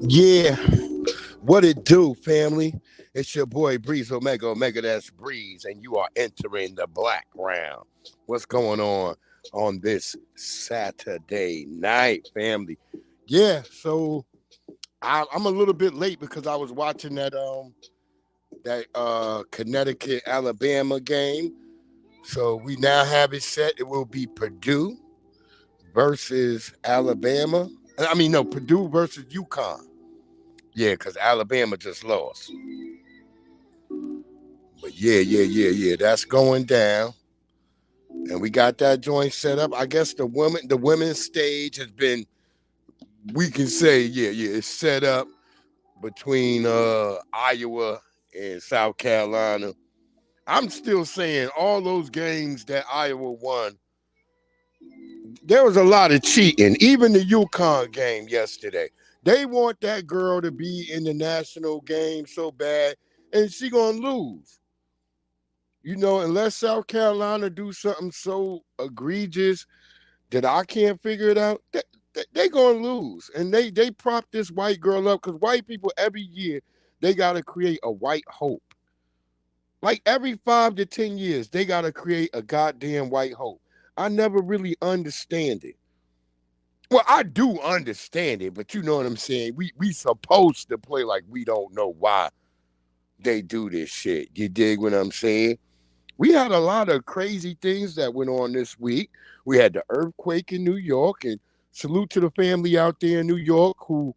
Yeah, what it do, family? It's your boy Breeze Omega, Omega that's Breeze, and you are entering the Black Round. What's going on this Saturday night, family? Yeah, so I'm a little bit late because I was watching that Connecticut Alabama game. So we now have it set. It will be Purdue versus Alabama. I mean, no, Purdue versus UConn. Yeah, because Alabama just lost. But yeah. That's going down. And we got that joint set up. I guess the women's stage has been, we can say, it's set up between Iowa and South Carolina. I'm still saying all those games that Iowa won, there was a lot of cheating. Even the UConn game yesterday. They want that girl to be in the national game so bad, and she gonna lose. Unless South Carolina do something so egregious that I can't figure it out, they gonna lose. And they prop this white girl up because white people every year they gotta create a white hope. Like every 5 to 10 years, they gotta create a goddamn white hope. I never really understand it. Well, I do understand it, but you know what I'm saying. We supposed to play like we don't know why they do this shit. You dig what I'm saying? We had a lot of crazy things that went on this week. We had the earthquake in New York, and salute to the family out there in New York who,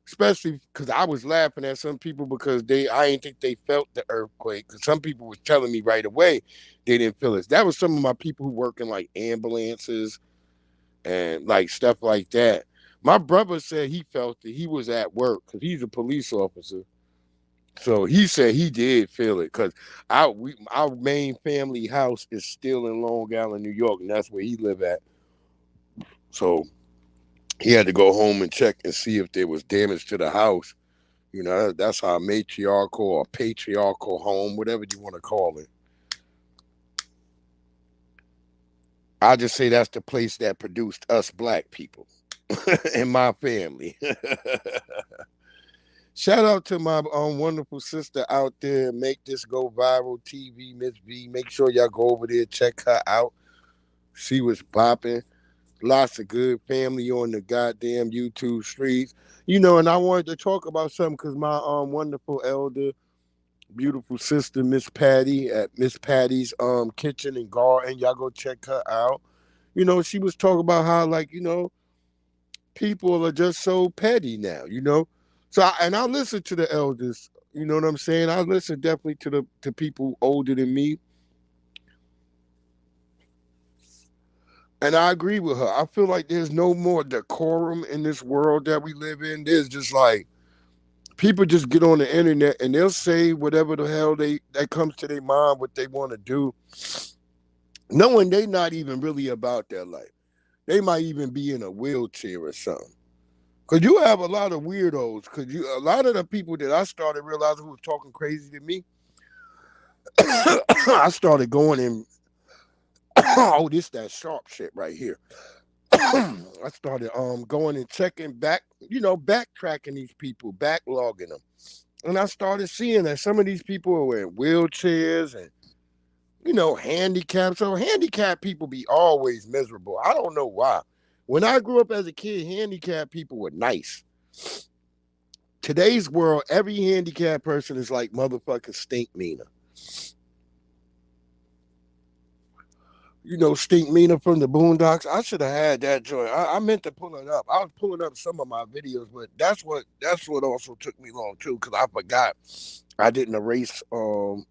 especially because I was laughing at some people because I didn't think they felt the earthquake. Because some people was telling me right away they didn't feel it. That was some of my people who work in like ambulances and like stuff like that. My brother said he felt it. He was at work because he's a police officer. So he said he did feel it because our main family house is still in Long Island, New York, and that's where he live at. So he had to go home and check and see if there was damage to the house. That's our matriarchal or patriarchal home, whatever you want to call it. I just say that's the place that produced us black people and my family. Shout out to my wonderful sister out there. Make this go viral. TV Miss B. Make sure y'all go over there, check her out. See what's popping. Lots of good family on the goddamn YouTube streets. And I wanted to talk about something because my wonderful elder, beautiful sister, Miss Patty at Miss Patty's kitchen and garden. Y'all go check her out. She was talking about how people are just so petty now. So I listen to the elders. You know what I'm saying? I listen definitely to people older than me. And I agree with her. I feel like there's no more decorum in this world that we live in. There's just like people just get on the internet and they'll say whatever the hell that comes to their mind, what they want to do, knowing they not even really about their life. They might even be in a wheelchair or something. Cause you have a lot of weirdos. A lot of the people that I started realizing who was talking crazy to me, I started going and oh, this that sharp shit right here. I started going and checking back, backtracking these people, backlogging them. And I started seeing that some of these people were in wheelchairs and handicapped. So handicapped people be always miserable. I don't know why. When I grew up as a kid, handicapped people were nice. Today's world, every handicapped person is like motherfucking Stink Meaner. Stink Meaner from the Boondocks. I should have had that joint. I meant to pull it up. I was pulling up some of my videos, but that's what also took me long too, because I forgot I didn't erase the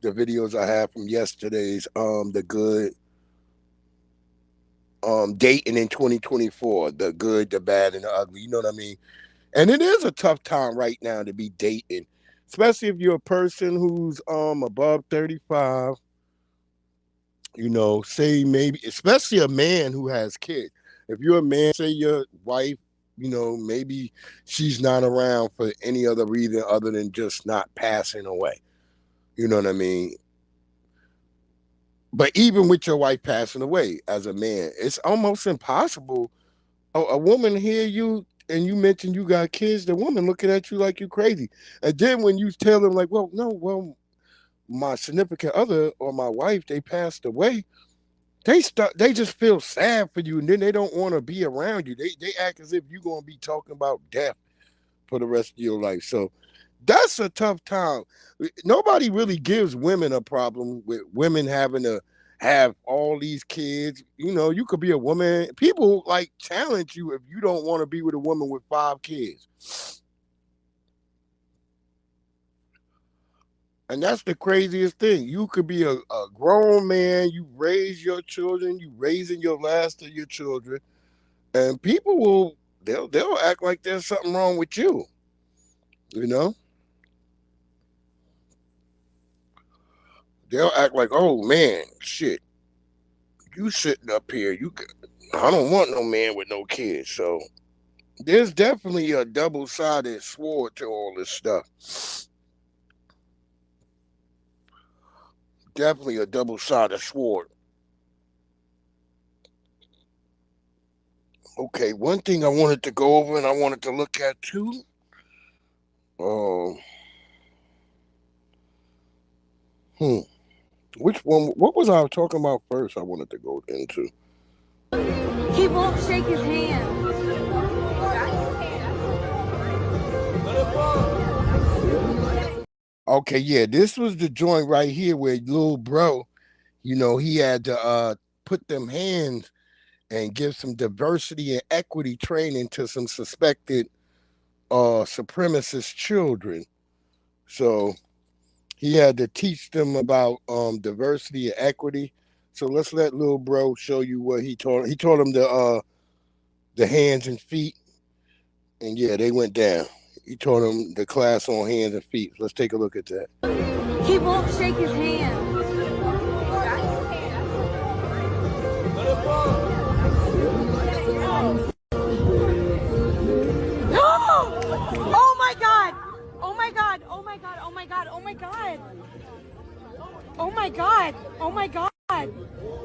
videos I had from yesterday's the good dating in 2024, the good, the bad, and the ugly. You know what I mean? And it is a tough time right now to be dating, especially if you're a person who's above 35. Say maybe, especially a man who has kids. If you're a man, say your wife, maybe she's not around for any other reason other than just not passing away. You know what I mean? But even with your wife passing away as a man, it's almost impossible. A woman hear you and you mentioned you got kids, the woman looking at you like you crazy. And then when you tell them like, well, no, well, my significant other or my wife, they passed away, they just feel sad for you, and then they don't want to be around you. They act as if you're gonna be talking about death for the rest of your life. So that's a tough time. Nobody really gives women a problem with women having to have all these kids. You know, you could be a woman. People like challenge you if you don't want to be with a woman with 5 kids. And that's the craziest thing. You could be a grown man, you raise your children, you raising your last of your children, and people will they'll act like there's something wrong with you. You know? They'll act like, oh man, shit, you sitting up here, I don't want no man with no kids. So there's definitely a double-sided sword to all this stuff. Definitely a double-sided sword. Okay, one thing I wanted to go over and I wanted to look at too. Um, hmm. Which one? What was I talking about first? I wanted to go into. He won't shake his hand. Okay, yeah, this was the joint right here where little bro, he had to put them hands and give some diversity and equity training to some suspected supremacist children. So he had to teach them about diversity and equity. So let's let little bro show you what he taught. He taught them the hands and feet, and yeah, they went down. He taught them the class on hands and feet. Let's take a look at that. He won't shake his hand. Oh my God! Oh my God! Oh my God! Oh my God! Oh my God! Oh my God! Oh my God!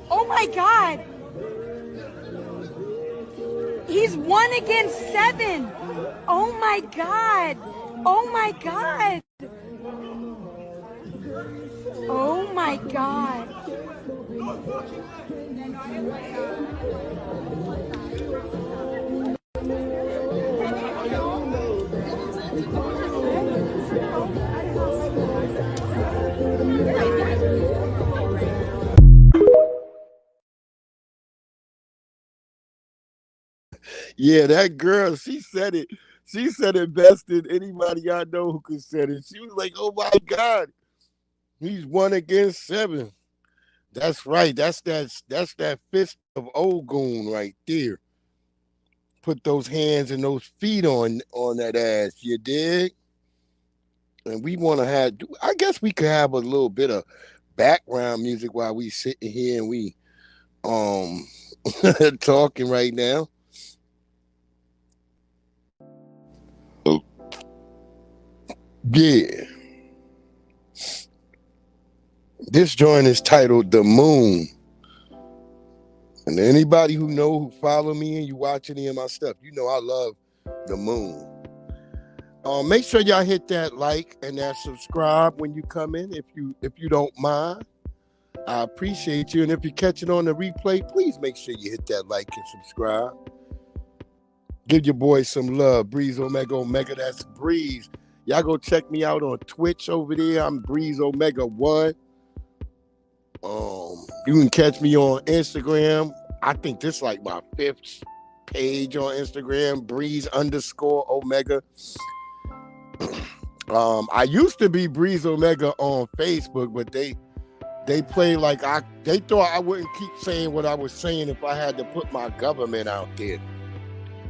Oh my God! He's 1 against 7. Oh my God! Oh my God! Oh my God! Yeah, that girl, she said it. She said it best than anybody I know who could say it. She was like, "Oh my God, he's 1 against 7." That's right. That's that fist of Ogun right there. Put those hands and those feet on that ass. You dig? And we want to have. I guess we could have a little bit of background music while we sitting here and we um talking right now. Yeah. This joint is titled The Moon. And anybody who follow me and you watch any of my stuff, I love the moon. Make sure y'all hit that like and that subscribe when you come in if you don't mind. I appreciate you. And if you're catching on the replay, please make sure you hit that like and subscribe. Give your boy some love. Breeze Omega, that's Breeze. Y'all go check me out on Twitch over there. I'm Breeze Omega 1. You can catch me on Instagram. I think this is like my 5th page on Instagram, Breeze_Omega. I used to be Breeze Omega on Facebook, but they play like they thought I wouldn't keep saying what I was saying if I had to put my government out there.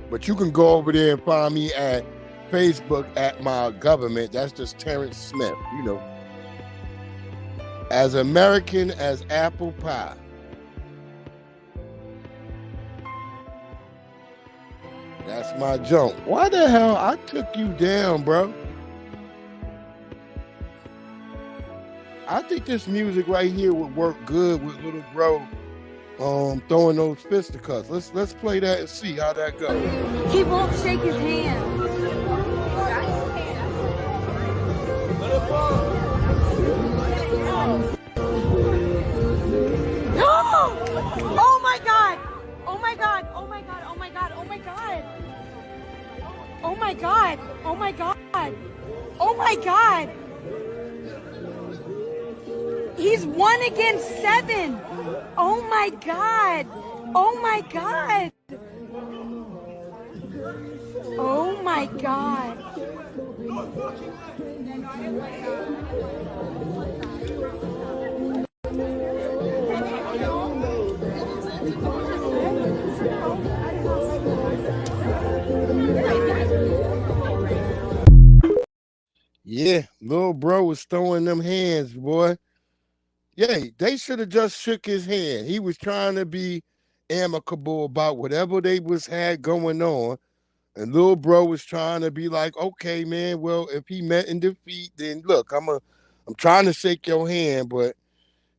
But you can go over there and find me at Facebook at my government. That's just Terrence Smith, As American as apple pie. That's my jump. Why the hell I took you down, bro? I think this music right here would work good with little bro throwing those fisticuffs. Let's play that and see how that go. He won't shake his hand. No! Oh my god! Oh my god! Oh my god! Oh my god! Oh my god! Oh my god! Oh my god! Oh my god! He's 1 against 7! Oh my god! Oh my god! Oh my god! Yeah, little bro was throwing them hands, boy. Yeah, they should have just shook his hand. He was trying to be amicable about whatever they was had going on. And little bro was trying to be like, okay, man, well, if he met in defeat, then look, I'm trying to shake your hand, but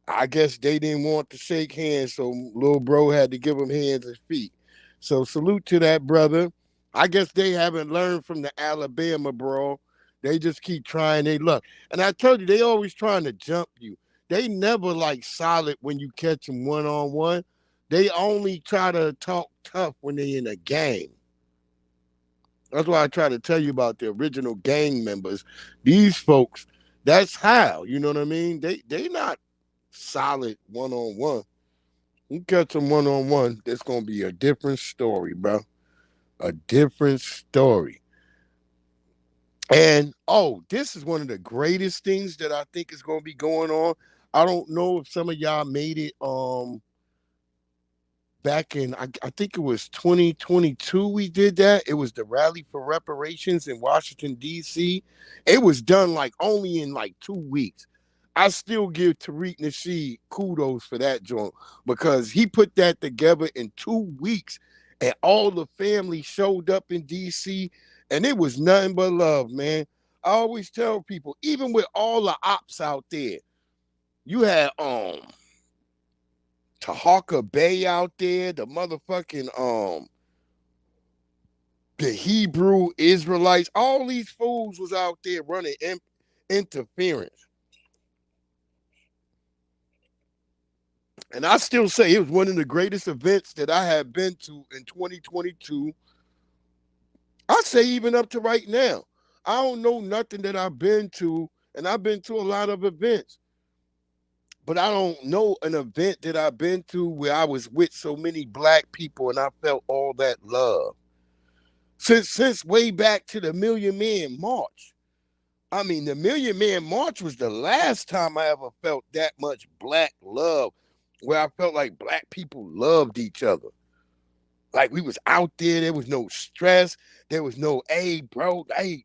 I guess they didn't want to shake hands, so little bro had to give him hands and feet. So salute to that brother. I guess they haven't learned from the Alabama brawl. They just keep trying their luck. And I told you, they always trying to jump you. They never like solid when you catch them one on one. They only try to talk tough when they in a game. That's why I try to tell you about the original gang members. These folks, that's how. You know what I mean? They not solid one on one. You catch them one on one, it's gonna be a different story, bro. A different story. And this is one of the greatest things that I think is gonna be going on. I don't know if some of y'all made it back in I think it was 2022 we did that. It was the rally for reparations in Washington D.C. It was done like only in like 2 weeks. I still give Tariq Nasheed kudos for that joint because he put that together in 2 weeks and all the family showed up in DC and it was nothing but love, man. I always tell people, even with all the ops out there, you had Tahaka Bay out there, the motherfucking the Hebrew Israelites, all these fools was out there running interference. And I still say it was one of the greatest events that I have been to in 2022. I say even up to right now. I don't know nothing that I've been to, and I've been to a lot of events, but I don't know an event that I've been to where I was with so many black people and I felt all that love. Since way back to the Million Man March. I mean, the Million Man March was the last time I ever felt that much black love, where I felt like black people loved each other. Like we was out there was no stress, there was no, hey, bro, hey,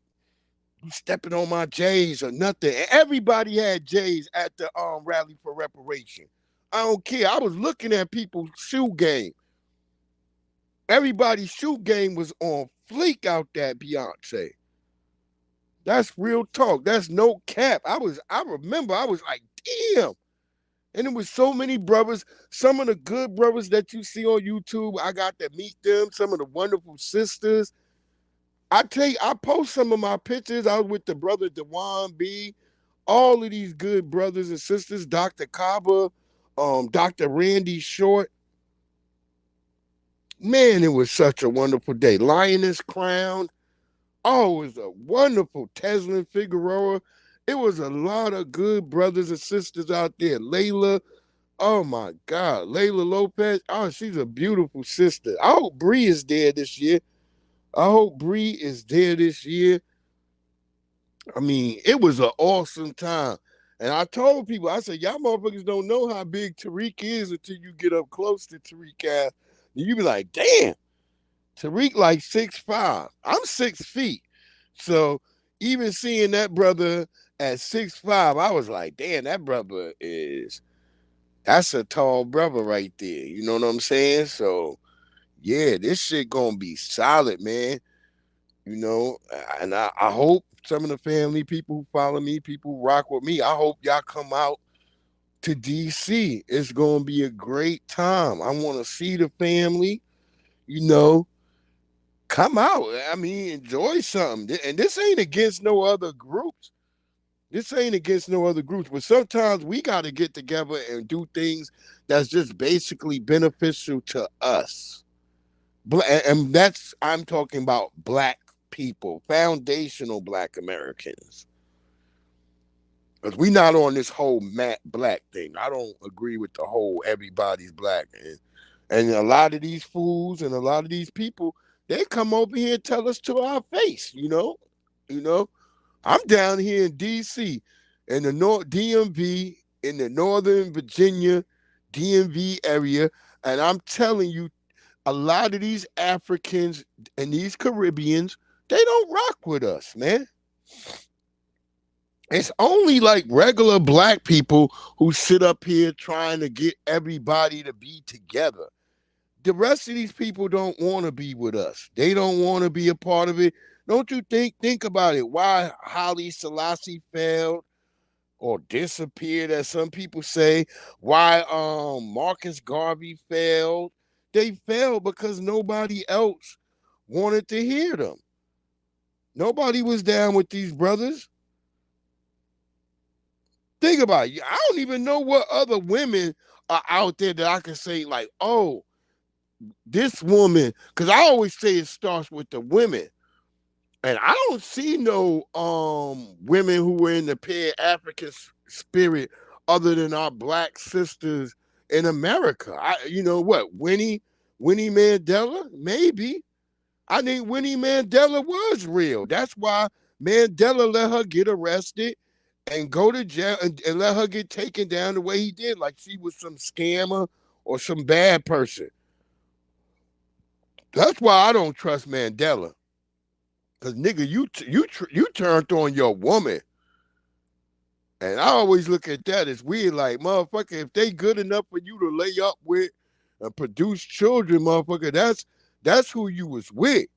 you stepping on my J's or nothing. And everybody had J's at the rally for reparation. I don't care. I was looking at people's shoe game. Everybody's shoe game was on fleek out there, Beyonce. That's real talk. That's no cap. I remember I was like, damn. And it was so many brothers, some of the good brothers that you see on YouTube. I got to meet them, some of the wonderful sisters. I tell you, I post some of my pictures. I was with the brother Dewan B. All of these good brothers and sisters, Dr. Kaba, Dr. Randy Short. Man, it was such a wonderful day. Lioness Crown. Oh, it was a wonderful Teslin Figueroa. It was a lot of good brothers and sisters out there. Layla, oh my God, Layla Lopez. Oh, she's a beautiful sister. I hope Bree is there this year. I hope Bree is there this year. I mean, it was an awesome time. And I told people, I said, y'all motherfuckers don't know how big Tariq is until you get up close to Tariq ass. And you be like, damn, Tariq like 6'5". I'm 6 feet. So even seeing that brother at 6'5", I was like, damn, that brother that's a tall brother right there. You know what I'm saying? So yeah, this shit gonna be solid, man. You know, and I hope some of the family, people who follow me, people who rock with me, I hope y'all come out to DC. It's gonna be a great time. I want to see the family. You know, come out. I mean, enjoy something. And this ain't against no other groups. This ain't against no other groups. But sometimes we got to get together and do things that's just basically beneficial to us. And that's, I'm talking about black people, foundational black Americans. Because we not on this whole black thing. I don't agree with the whole everybody's black. And a lot of these fools and a lot of these people, they come over here and tell us to our face, you know? You know? I'm down here in DC, in the North DMV, in the Northern Virginia DMV area, and I'm telling you, a lot of these Africans and these Caribbeans, they don't rock with us, man. It's only like regular black people who sit up here trying to get everybody to be together. The rest of these people don't want to be with us. They don't want to be a part of it. Don't you think about it? Why Haile Selassie failed or disappeared, as some people say? Why Marcus Garvey failed? They failed because nobody else wanted to hear them. Nobody was down with these brothers. Think about it. I don't even know what other women are out there that I can say, like, oh, this woman, because I always say it starts with the women. And I don't see no women who were in the pan-African spirit other than our black sisters in America. You know what, Winnie Mandela? Maybe. I think Winnie Mandela was real. That's why Mandela let her get arrested and go to jail and let her get taken down the way he did, like she was some scammer or some bad person. That's why I don't trust Mandela. Cause nigga, you turned on your woman, and I always look at that as weird. Like, motherfucker, if they good enough for you to lay up with and produce children, motherfucker, that's who you was with.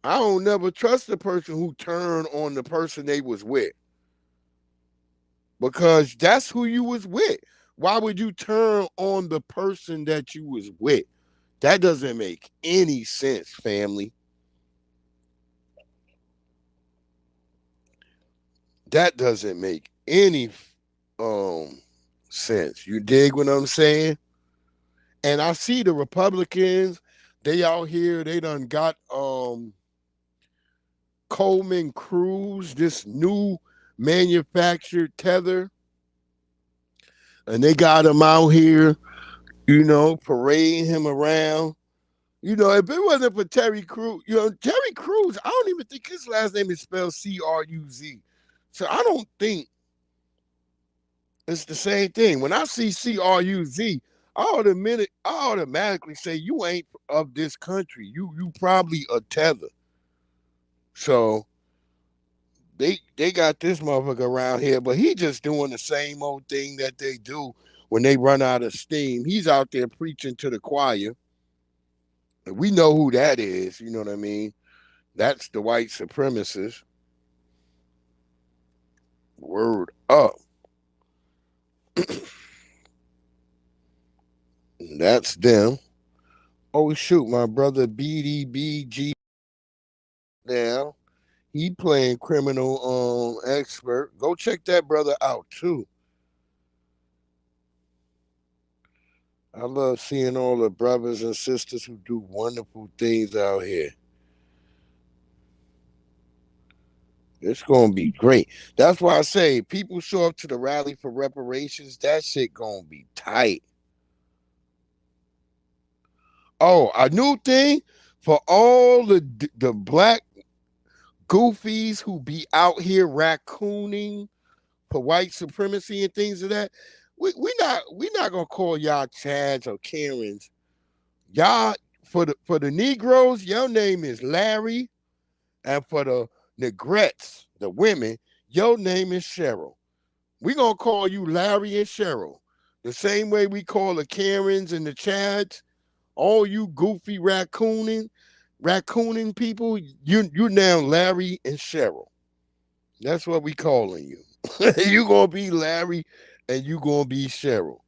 I don't never trust the person who turned on the person they was with, because that's who you was with. Why would you turn on the person that you was with? That doesn't make any sense, family. That doesn't make any um sense. You dig what I'm saying? And I see the Republicans, they out here, they done got Coleman Cruz, this new manufactured tether, and they got him out here, parading him around. If it wasn't for Terry Crews, Terry Crews, I don't even think his last name is spelled Cruz. So I don't think it's the same thing. When I see Cruz, I automatically say you ain't of this country. You probably a tether. So they got this motherfucker around here, but he just doing the same old thing that they do when they run out of steam. He's out there preaching to the choir. And we know who that is, you know what I mean? That's the white supremacists. Word up. That's them. Oh shoot, my brother BDBG now. He playing criminal expert. Go check that brother out too. I love seeing all the brothers and sisters who do wonderful things out here. It's gonna be great. That's why I say people show up to the rally for reparations. That shit gonna be tight. Oh, a new thing for all the black goofies who be out here raccooning for white supremacy and things of that. We not gonna call y'all Chads or Karens. Y'all for the Negroes, your name is Larry, and for the Negrettes, the women, your name is Cheryl. We gonna call you Larry and Cheryl, the same way we call the Karens and the Chads. All you goofy raccooning people, you now Larry and Cheryl. That's what we calling you. You gonna be Larry and you gonna be Cheryl.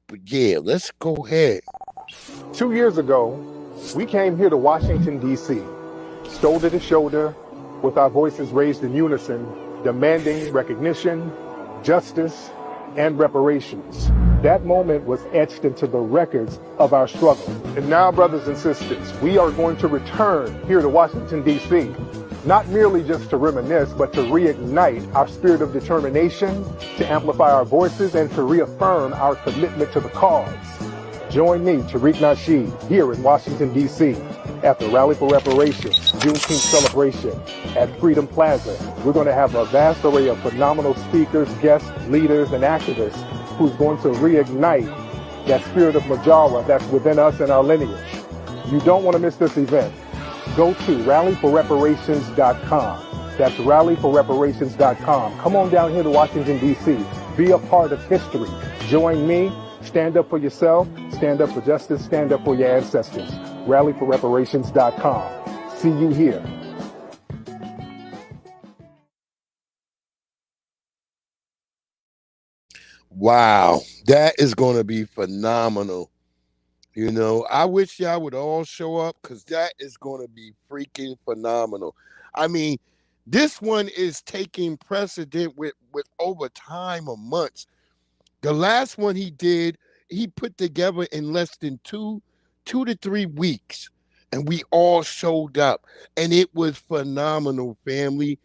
But yeah, let's go ahead. 2 years ago, we came here to Washington, D.C., shoulder to shoulder, with our voices raised in unison, demanding recognition, justice, and reparations. That moment was etched into the records of our struggle. And now, brothers and sisters, we are going to return here to Washington, D.C., not merely just to reminisce, but to reignite our spirit of determination, to amplify our voices, and to reaffirm our commitment to the cause. Join me, Tariq Nasheed, here in Washington, D.C. at the Rally for Reparations Juneteenth celebration at Freedom Plaza. We're going to have a vast array of phenomenal speakers, guests, leaders, and activists who's going to reignite that spirit of Majawa that's within us and our lineage. You don't want to miss this event. Go to rallyforreparations.com. That's rallyforreparations.com. Come on down here to Washington, D.C. Be a part of history. Join me. Stand up for yourself. Stand up for justice. Stand up for your ancestors. Rallyforreparations.com. See you here. Wow, that is going to be phenomenal. You know, I wish y'all would all show up because that is going to be freaking phenomenal. I mean, this one is taking precedent with over time of months. The last one he did, he put together in less than two to 3 weeks, and we all showed up, and it was phenomenal, family.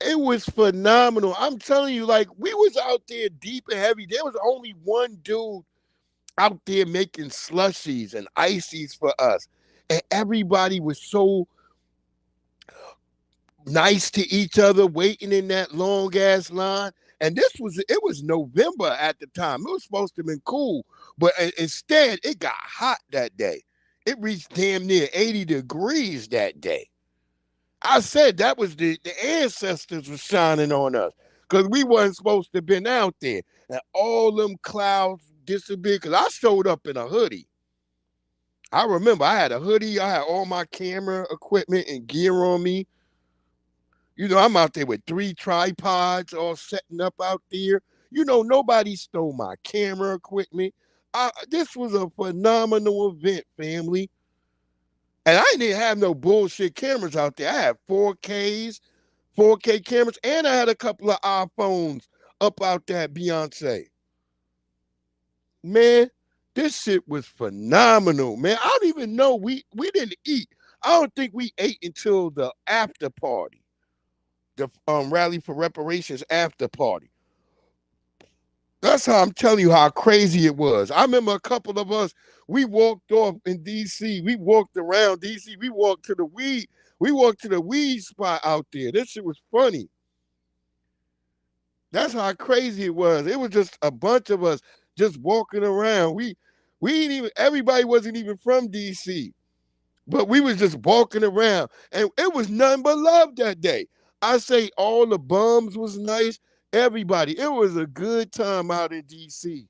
It was phenomenal. I'm telling you, like, we was out there deep and heavy. There was only one dude out there making slushies and ices for us. And everybody was so nice to each other, waiting in that long ass line. And it was November at the time. It was supposed to have been cool. But instead, it got hot that day. It reached damn near 80 degrees that day. I said that was the ancestors were shining on us because we wasn't supposed to have been out there. And all them clouds disappeared because I showed up in a hoodie. I remember I had a hoodie. I had all my camera equipment and gear on me. You know, I'm out there with 3 tripods all setting up out there. You know, nobody stole my camera equipment. This was a phenomenal event, family. And I didn't have no bullshit cameras out there. I had 4K cameras, and I had a couple of iPhones up out there at Beyonce. Man, this shit was phenomenal, man. I don't even know. We didn't eat. I don't think we ate until the after party. The Rally for Reparations after party. That's how I'm telling you how crazy it was. I remember a couple of us, we walked off in DC. We walked around DC. We walked to the weed spot out there. This shit was funny. That's how crazy it was. It was just a bunch of us just walking around. We ain't even, everybody wasn't even from DC. But we was just walking around. And it was nothing but love that day. I say all the bums was nice. Everybody. It was a good time out in DC.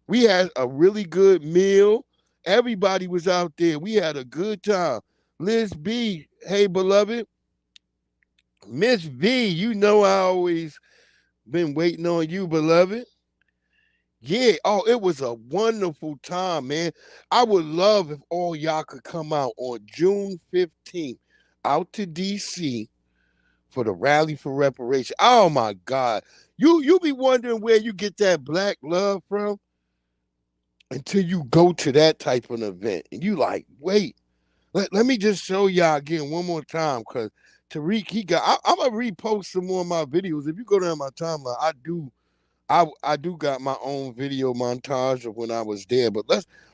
We had a really good meal. Everybody was out there. We had a good time. Liz B, hey, beloved. Miss V, you know I always been waiting on you, beloved. Yeah, oh, it was a wonderful time, man. I would love if all y'all could come out on June 15th out to DC for the Rally for Reparation. Oh my God. You be wondering where you get that black love from until you go to that type of event. And you like, wait, let me just show y'all again one more time because Tariq, I'm going to repost some more of my videos. If you go down my timeline, I do got my own video montage of when I was there, but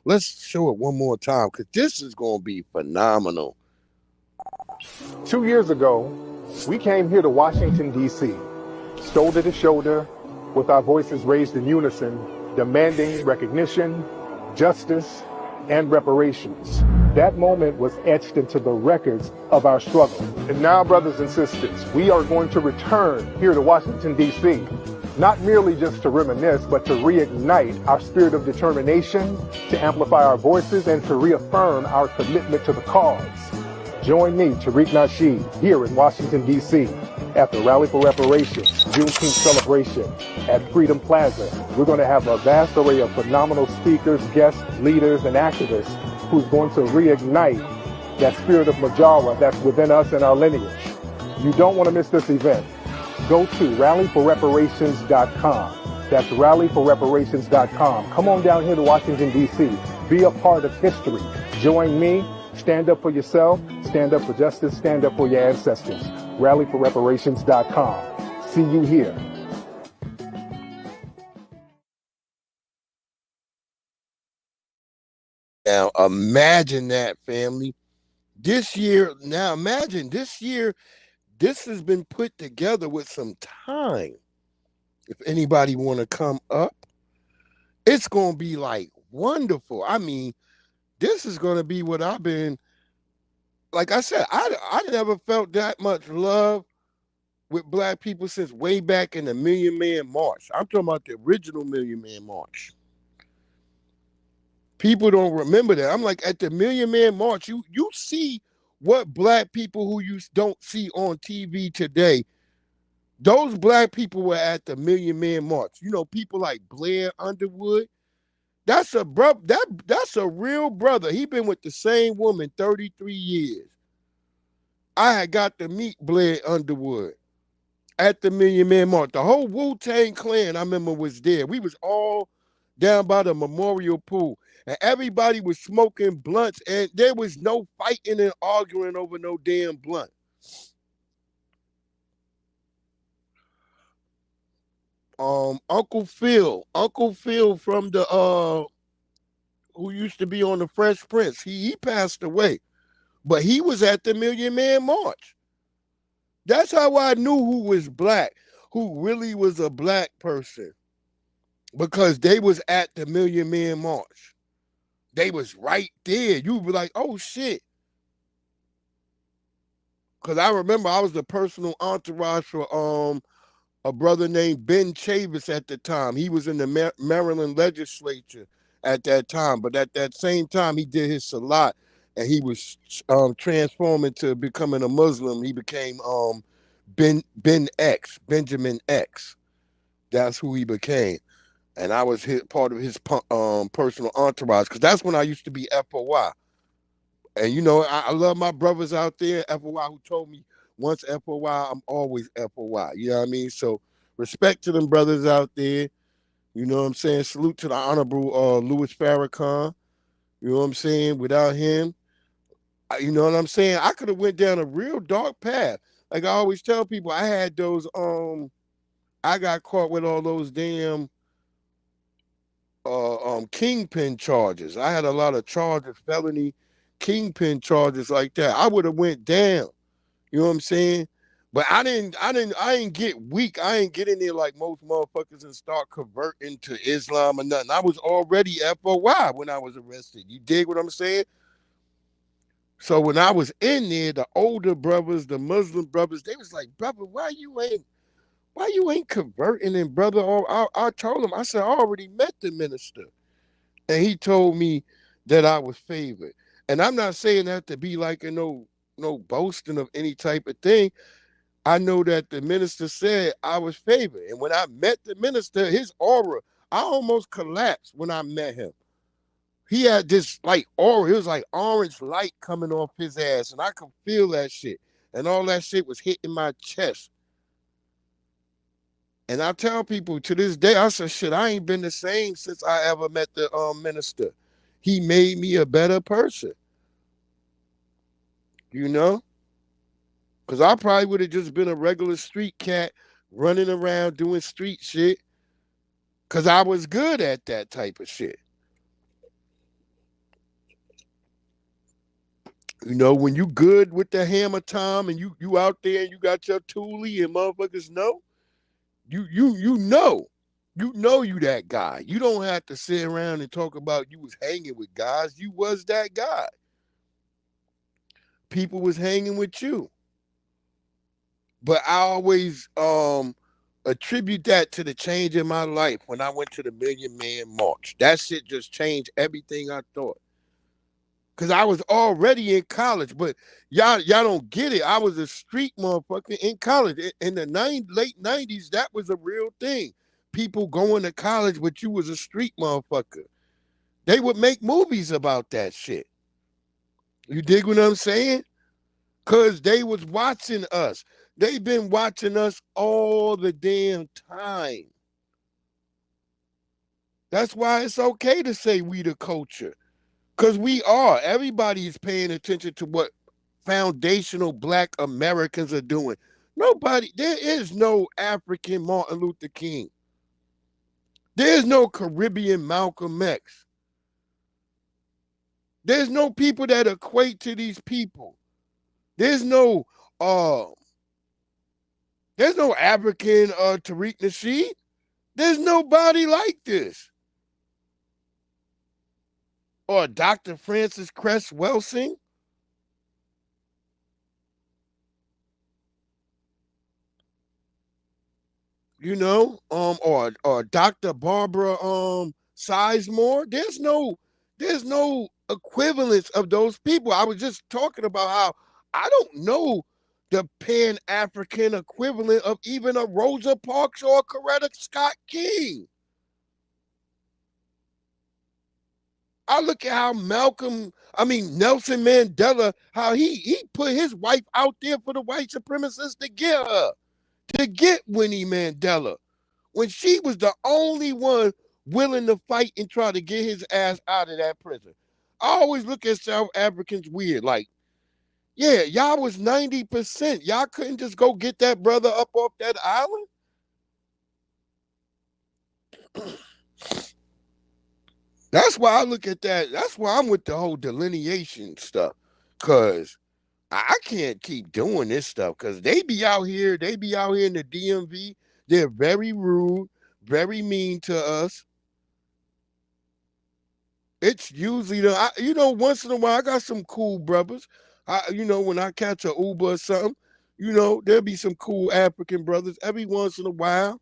let's show it one more time because this is going to be phenomenal. 2 years ago, we came here to Washington, D.C., shoulder to shoulder, with our voices raised in unison, demanding recognition, justice, and reparations. That moment was etched into the records of our struggle. And now, brothers and sisters, we are going to return here to Washington, D.C., not merely just to reminisce, but to reignite our spirit of determination, to amplify our voices, and to reaffirm our commitment to the cause. Join me, Tariq Nasheed, here in Washington, D.C. at the Rally for Reparations Juneteenth celebration at Freedom Plaza. We're going to have a vast array of phenomenal speakers, guests, leaders, and activists who's going to reignite that spirit of Majara that's within us and our lineage. You don't want to miss this event. Go to rallyforreparations.com. That's rallyforreparations.com. Come on down here to Washington, D.C. Be a part of history. Join me. Stand up for yourself. Stand up for justice. Stand up for your ancestors. Rallyforreparations.com. See you here. Now imagine that, family. This year, this has been put together with some time. If anybody want to come up, it's going to be like wonderful. I mean, this is going to be what I've been, like I said, I never felt that much love with black people since way back in the Million Man March. I'm talking about the original Million Man March. People don't remember that. I'm like, at the Million Man March, you see what black people who you don't see on TV today, those black people were at the Million Man March. You know, people like Blair Underwood. That's a bro. That's a real brother. He been with the same woman 33 years. I had got to meet Blair Underwood at the Million Man March. The whole Wu-Tang Clan, I remember, was there. We was all down by the memorial pool, and everybody was smoking blunts, and there was no fighting and arguing over no damn blunt. Uncle Phil from the who used to be on the Fresh Prince, he passed away, but he was at the Million Man March. That's how I knew who was black, who really was a black person, because they was at the Million Man March. They was right there. You would be like, oh shit. Because I remember I was the personal entourage for a brother named Ben Chavis at the time. He was in the Maryland legislature at that time. But at that same time, he did his salat, and he was transforming to becoming a Muslim. He became Benjamin X. That's who he became. And I was part of his personal entourage, because that's when I used to be FOI. And, you know, I love my brothers out there, FOI, who told me, once FOI, I'm always FOI. You know what I mean? So respect to them brothers out there. You know what I'm saying? Salute to the Honorable Louis Farrakhan. You know what I'm saying? Without him, you know what I'm saying? I could have went down a real dark path. Like I always tell people, I had those, I got caught with all those damn kingpin charges. I had a lot of charges, felony kingpin charges like that. I would have went down. You know what I'm saying? But I ain't get weak. I ain't get in there like most motherfuckers and start converting to Islam or nothing. I was already FOI when I was arrested. You dig what I'm saying? So when I was in there, the older brothers, the Muslim brothers, they was like, brother, why you ain't converting? And brother, I told him, I said, I already met the minister. And he told me that I was favored. And I'm not saying that to be like no boasting of any type of thing. I know that the minister said I was favored. And when I met the minister, his aura, I almost collapsed when I met him. He had this like aura. It was like orange light coming off his ass. And I could feel that shit. And all that shit was hitting my chest. And I tell people to this day, I said, shit, I ain't been the same since I ever met the minister. He made me a better person. You know? Because I probably would have just been a regular street cat running around doing street shit, because I was good at that type of shit. You know, when you good with the hammer time and you out there and you got your toolie and motherfuckers know, you know. You know you that guy. You don't have to sit around and talk about you was hanging with guys. You was that guy. People was hanging with you. But I always attribute that to the change in my life when I went to the Million Man March. That shit just changed everything I thought. Cause I was already in college, but y'all don't get it. I was a street motherfucker in college. In the late 90s, that was a real thing. people going to college, but you was a street motherfucker. They would make movies about that shit. You dig what I'm saying? Cause they was watching us. They've been watching us all the damn time. That's why it's okay to say we the culture. Cause we are. Everybody is paying attention to what foundational black Americans are doing. Nobody, there is no African Martin Luther King. There's no Caribbean Malcolm X. There's no people that equate to these people. There's no uh there's no African Tariq Nasheed. There's nobody like this. Or Dr. Francis Cress Welsing. Or Dr. Barbara Sizemore. There's no equivalence of those people. I was just talking about how I don't know the Pan African equivalent of even a Rosa Parks or a Coretta Scott King. I look at how Nelson Mandela, how he put his wife out there for the white supremacists to get her, to get Winnie Mandela, when she was the only one willing to fight and try to get his ass out of that prison. I always look at South Africans weird, like, yeah, y'all was 90%. Y'all couldn't just go get that brother up off that island? That's why I look at that. That's why I'm with the whole delineation stuff. Cause I can't keep doing this stuff because they be out here in the DMV. They're very rude, very mean to us. It's usually once in a while I got some cool brothers. When I catch a Uber or something, there'll be some cool African brothers every once in a while.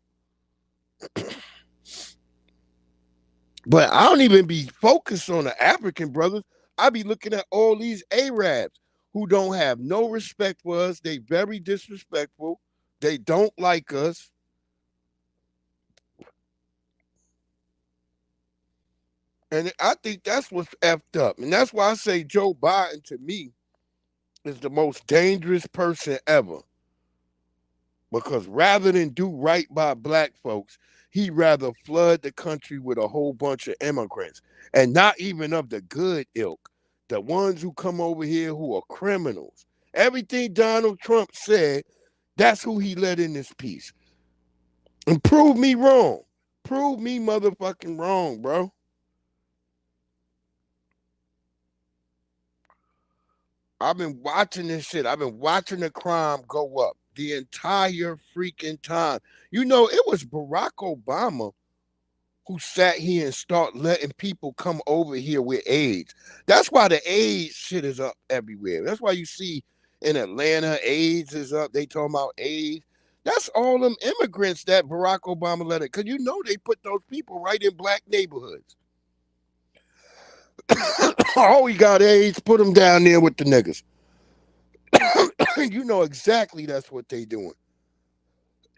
But I don't even be focused on the African brothers. I be looking at all these Arabs who don't have no respect for us. They very disrespectful. They don't like us. And I think that's what's effed up. And that's why I say Joe Biden, to me, is the most dangerous person ever. Because rather than do right by black folks, he'd rather flood the country with a whole bunch of immigrants. And not even of the good ilk. The ones who come over here who are criminals. Everything Donald Trump said, that's who he let in this piece. And prove me wrong. Prove me motherfucking wrong, bro. I've been watching this shit. I've been watching the crime go up the entire freaking time. It was Barack Obama who sat here and start letting people come over here with AIDS. That's why the AIDS shit is up everywhere. That's why you see in Atlanta, AIDS is up. They talking about AIDS. That's all them immigrants that Barack Obama let it. Because they put those people right in black neighborhoods. Oh, he got AIDS, put him down there with the niggas. You know exactly that's what they doing.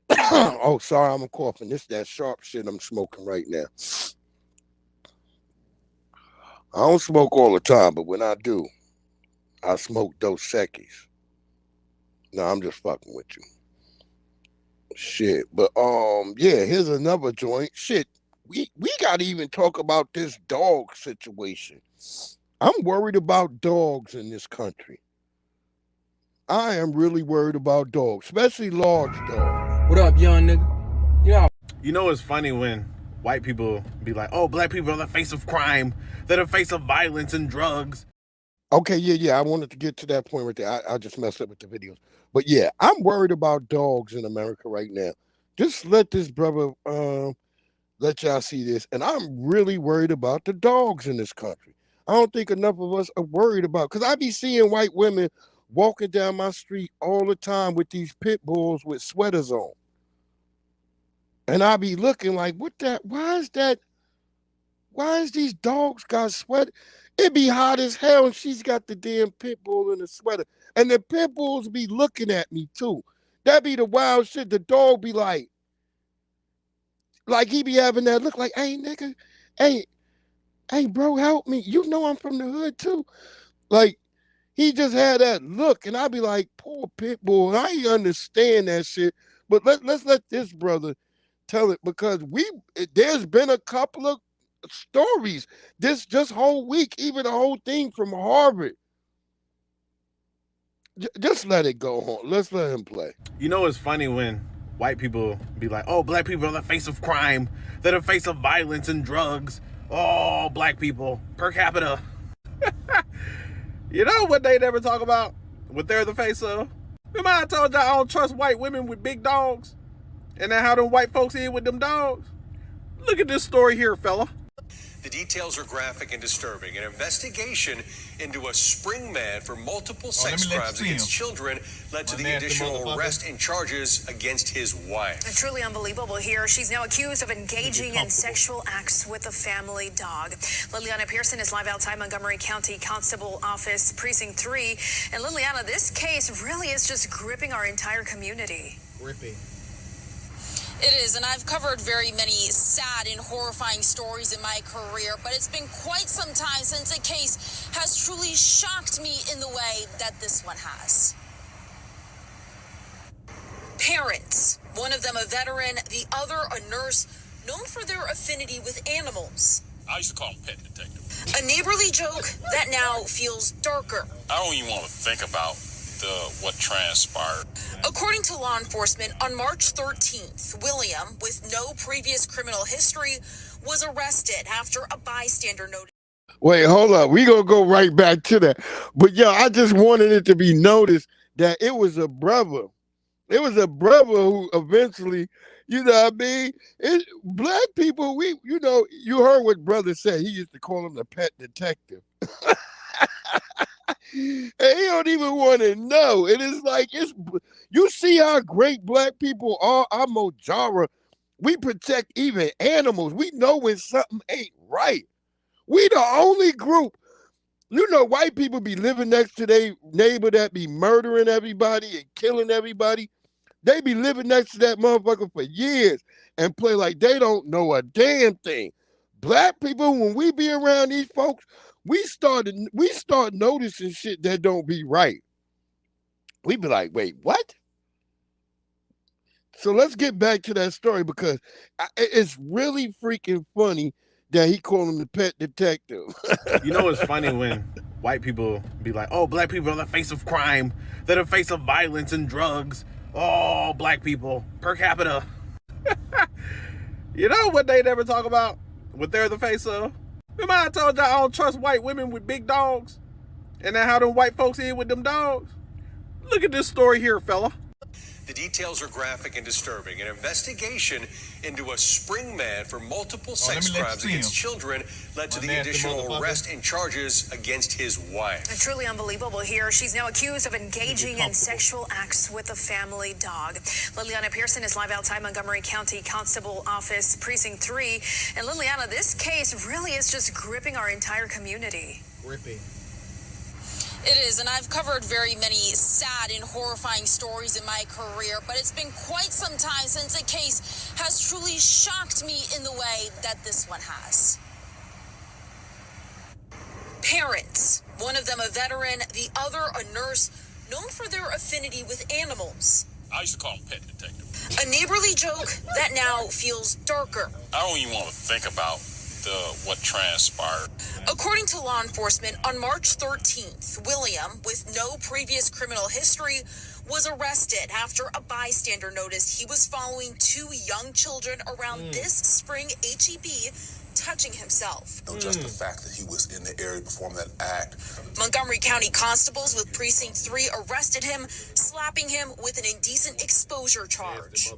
Oh, sorry, I'm coughing. This that sharp shit I'm smoking right now. I don't smoke all the time, but when I do, I smoke Dos Equis. No, I'm just fucking with you. Shit. But yeah, here's another joint. Shit. We gotta even talk about this dog situation. I'm worried about dogs in this country. I am really worried about dogs, especially large dogs. What up, young nigga? It's funny when white people be like, oh, black people are the face of crime. They're the face of violence and drugs. Okay, yeah. I wanted to get to that point right there. I just messed up with the videos. But yeah, I'm worried about dogs in America right now. Just let this brother let y'all see this. And I'm really worried about the dogs in this country. I don't think enough of us are worried about, because I be seeing white women walking down my street all the time with these pit bulls with sweaters on. And I be looking like, why is these dogs got sweat? It be hot as hell and she's got the damn pit bull in the sweater. And the pit bulls be looking at me too. That be the wild shit. The dog be like, Like he be having that look like, hey nigga, hey, hey bro, help me. You know I'm from the hood too. Like he just had that look, and I'd be like, poor pit bull. I ain't understand that shit. But let's let this brother tell it because there's been a couple of stories this just whole week, even the whole thing from Harvard. Just let it go on. Let's let him play. You know, it's funny when white people be like, oh, black people are the face of crime. They're the face of violence and drugs. Oh, black people per capita. You know what they never talk about? What they're the face of? Remember I told y'all I don't trust white women with big dogs? And then how them white folks is with them dogs? Look at this story here, fella. The details are graphic and disturbing. An investigation into a spring man for multiple sex crimes against children led to the additional arrest and charges against his wife. Truly unbelievable here. She's now accused of engaging in sexual acts with a family dog. Liliana Pearson is live outside Montgomery County Constable Office, Precinct 3. And Liliana, this case really is just gripping our entire community. Gripping. It is, and I've covered very many sad and horrifying stories in my career, but it's been quite some time since a case has truly shocked me in the way that this one has. Parents, one of them a veteran, the other a nurse, known for their affinity with animals. I used to call them pet detective. A neighborly joke that now feels darker. I don't even want to think about what transpired. According to law enforcement, on March 13th, William, with no previous criminal history, was arrested after a bystander noticed. Wait, hold up. We gonna go right back to that. But yeah, I just wanted it to be noticed that it was a brother. It was a brother who eventually, you know what I mean? Black people, you heard what brother said. He used to call him the pet detective. And he don't even want to know. It is like you see how great black people are. I'm Mojara. We protect even animals. We know when something ain't right. We the only group. You know, white people be living next to their neighbor that be murdering everybody and killing everybody. They be living next to that motherfucker for years and play like they don't know a damn thing. Black people, when we be around these folks, we start noticing shit that don't be right. We be like, wait, what? So let's get back to that story because it's really freaking funny that he called him the pet detective. You know, it's funny when white people be like, oh, black people are the face of crime. They're the face of violence and drugs. Oh, black people per capita. You know what they never talk about? What they're the face of? Remember I told y'all I don't trust white women with big dogs? And then how them white folks is with them dogs? Look at this story here, fella. The details are graphic and disturbing. An investigation into a spring man for multiple sex crimes against children led to the additional arrest and charges against his wife. Truly unbelievable here. She's now accused of engaging in sexual acts with a family dog. Liliana Pearson is live outside Montgomery County Constable Office, Precinct 3. And Liliana, this case really is just gripping our entire community. Gripping. It is, and I've covered very many sad and horrifying stories in my career, but it's been quite some time since a case has truly shocked me in the way that this one has. Parents, one of them a veteran, the other a nurse, known for their affinity with animals. I used to call them pet detective. A neighborly joke that now feels darker. I don't even want to think about what transpired. According to law enforcement, on March 13th, William, with no previous criminal history, was arrested after a bystander noticed he was following two young children around this spring HEB, touching himself. Just the fact that he was in the area performing that act. Montgomery County constables with Precinct 3 arrested him, slapping him with an indecent exposure charge.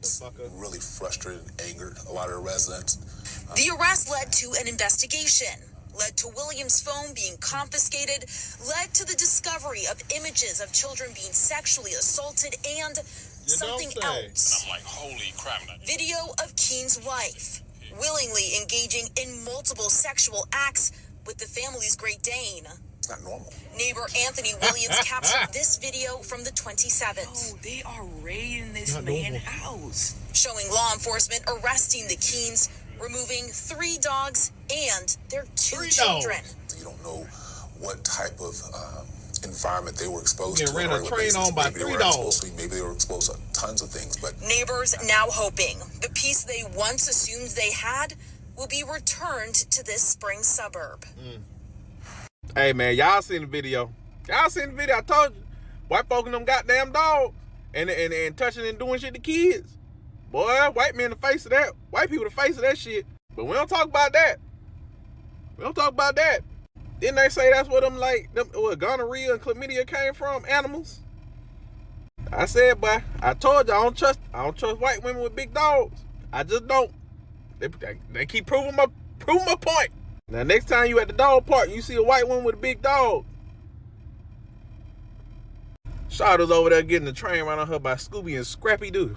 Really frustrated and angered a lot of the residents. The arrest led to an investigation, led to William's phone being confiscated, led to the discovery of images of children being sexually assaulted, and something else. I'm like, holy crap. Video of Keen's wife, willingly engaging in multiple sexual acts with the family's Great Dane, not normal. Neighbor Anthony Williams captured this video from the 27th. Oh, they are raiding this man's house. Showing law enforcement arresting the Keens, removing 3 dogs and their 2 children. You don't know what type of environment they were exposed to. Ran a train on by 3 dogs. Maybe they were exposed to tons of things. But neighbors now hoping the peace they once assumed they had will be returned to this spring suburb. Hey man, y'all seen the video. I told you. White folk and them goddamn dogs. And touching and doing shit to kids. Boy, white men the face of that. White people the face of that shit. But we don't talk about that. Didn't they say that's where what gonorrhea and chlamydia came from? Animals. I said, boy, I told you I don't trust white women with big dogs. I just don't. They keep proving my point. Now next time you at the dog park, you see a white woman with a big dog. Shawty's over there getting the train run on her by Scooby and Scrappy Doo.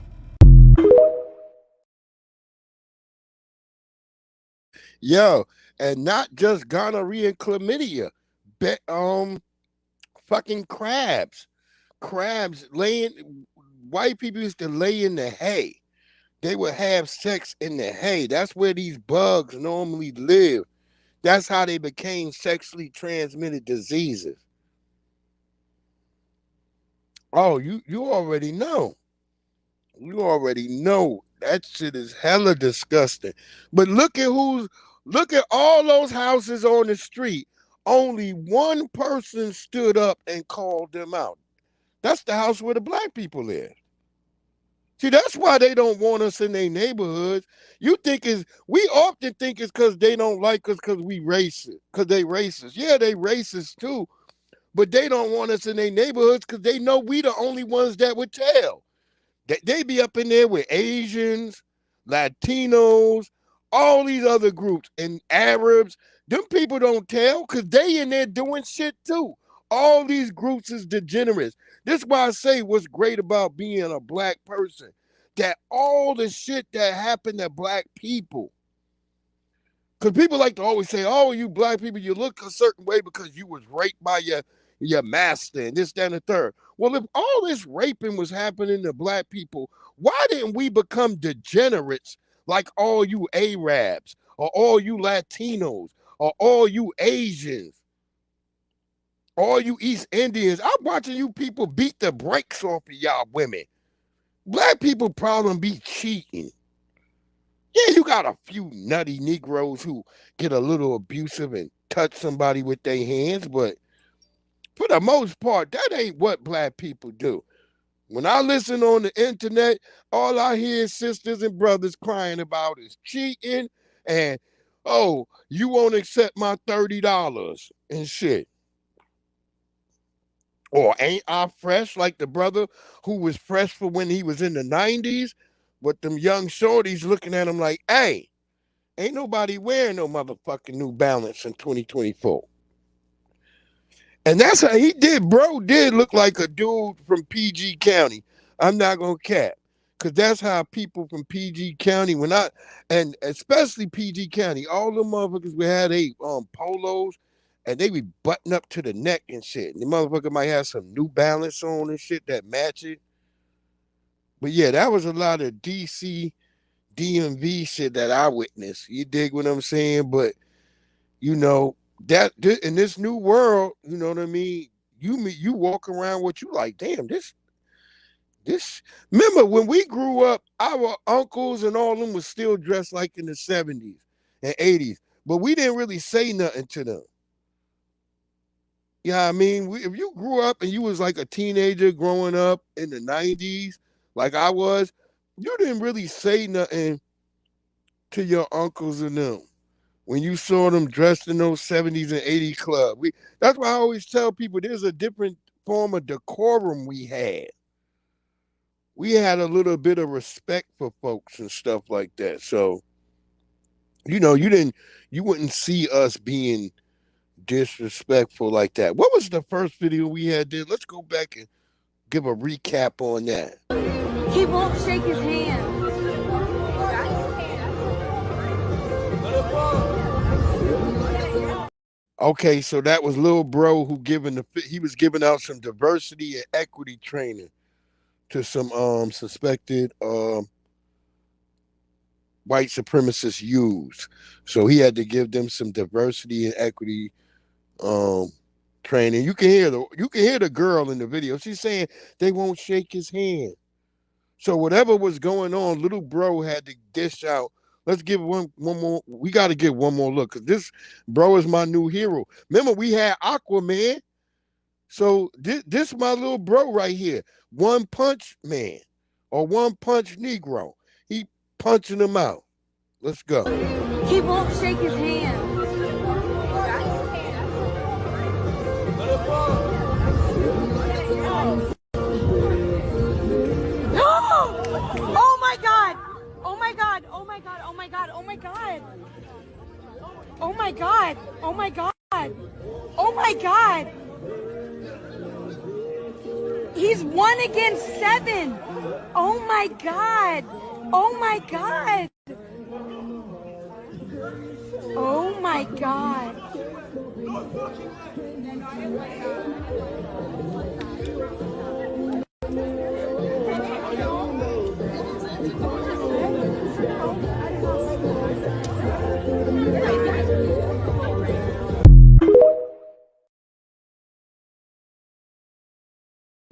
Yo, and not just gonorrhea and chlamydia, fucking crabs. White people used to lay in the hay. They would have sex in the hay. That's where these bugs normally live. That's how they became sexually transmitted diseases. Oh, you already know. You already know. That shit is hella disgusting. But look at all those houses on the street. Only one person stood up and called them out. That's the house where the black people live. See, that's why they don't want us in their neighborhoods. We often think it's because they don't like us because we racist, because they racist. Yeah, they racist too, but they don't want us in their neighborhoods because they know we the only ones that would tell. They be up in there with Asians, Latinos, all these other groups, and Arabs. Them people don't tell because they in there doing shit too. All these groups is degenerates. This is why I say what's great about being a black person, that all the shit that happened to black people, because people like to always say, oh, you black people, you look a certain way because you was raped by your master and this, that, and the third. Well, if all this raping was happening to black people, why didn't we become degenerates like all you Arabs or all you Latinos or all you Asians? All you East Indians, I'm watching you people beat the brakes off of y'all women. Black people problem be cheating. Yeah, you got a few nutty Negroes who get a little abusive and touch somebody with their hands, but for the most part, that ain't what black people do. When I listen on the internet, all I hear is sisters and brothers crying about is cheating and, oh, you won't accept my $30 and shit. Or ain't I fresh like the brother who was fresh for when he was in the 90s? But them young shorties looking at him like, hey, ain't nobody wearing no motherfucking New Balance in 2024. And that's how he did. Bro did look like a dude from PG County. I'm not going to cap. Because that's how people from PG County, and especially PG County, all the motherfuckers we had polos, and they be button up to the neck and shit. And the motherfucker might have some New Balance on and shit that match it. But yeah, that was a lot of DC, DMV shit that I witnessed. You dig what I'm saying? But, you know, that in this new world, you know what I mean? You walk around what you like, damn, this. Remember, when we grew up, our uncles and all of them was still dressed like in the 70s and 80s. But we didn't really say nothing to them. You know what I mean? If you grew up and you was like a teenager growing up in the 90s, like I was, you didn't really say nothing to your uncles and them when you saw them dressed in those 70s and 80s club. That's why I always tell people there's a different form of decorum we had. We had a little bit of respect for folks and stuff like that. So, you know, you wouldn't see us being disrespectful like that. What was the first video we had there? Let's go back and give a recap on that. He won't shake his hand. Okay, so that was little bro who he was giving out some diversity and equity training to some suspected white supremacist youths. So he had to give them some diversity and equity um training. You can hear the girl in the video. She's saying they won't shake his hand. So whatever was going on, little bro had to dish out. Let's give one more. We got to get one more look because this bro is my new hero. Remember, we had Aquaman. So this my little bro right here. One punch man or one punch Negro. He punching him out. Let's go. He won't shake his hand. No! Oh my god! Oh my god! Oh my god! Oh my god! Oh my god! Oh my god! Oh my god! Oh my god! He's 1 against 7! Oh my god! Oh my god! Oh my god!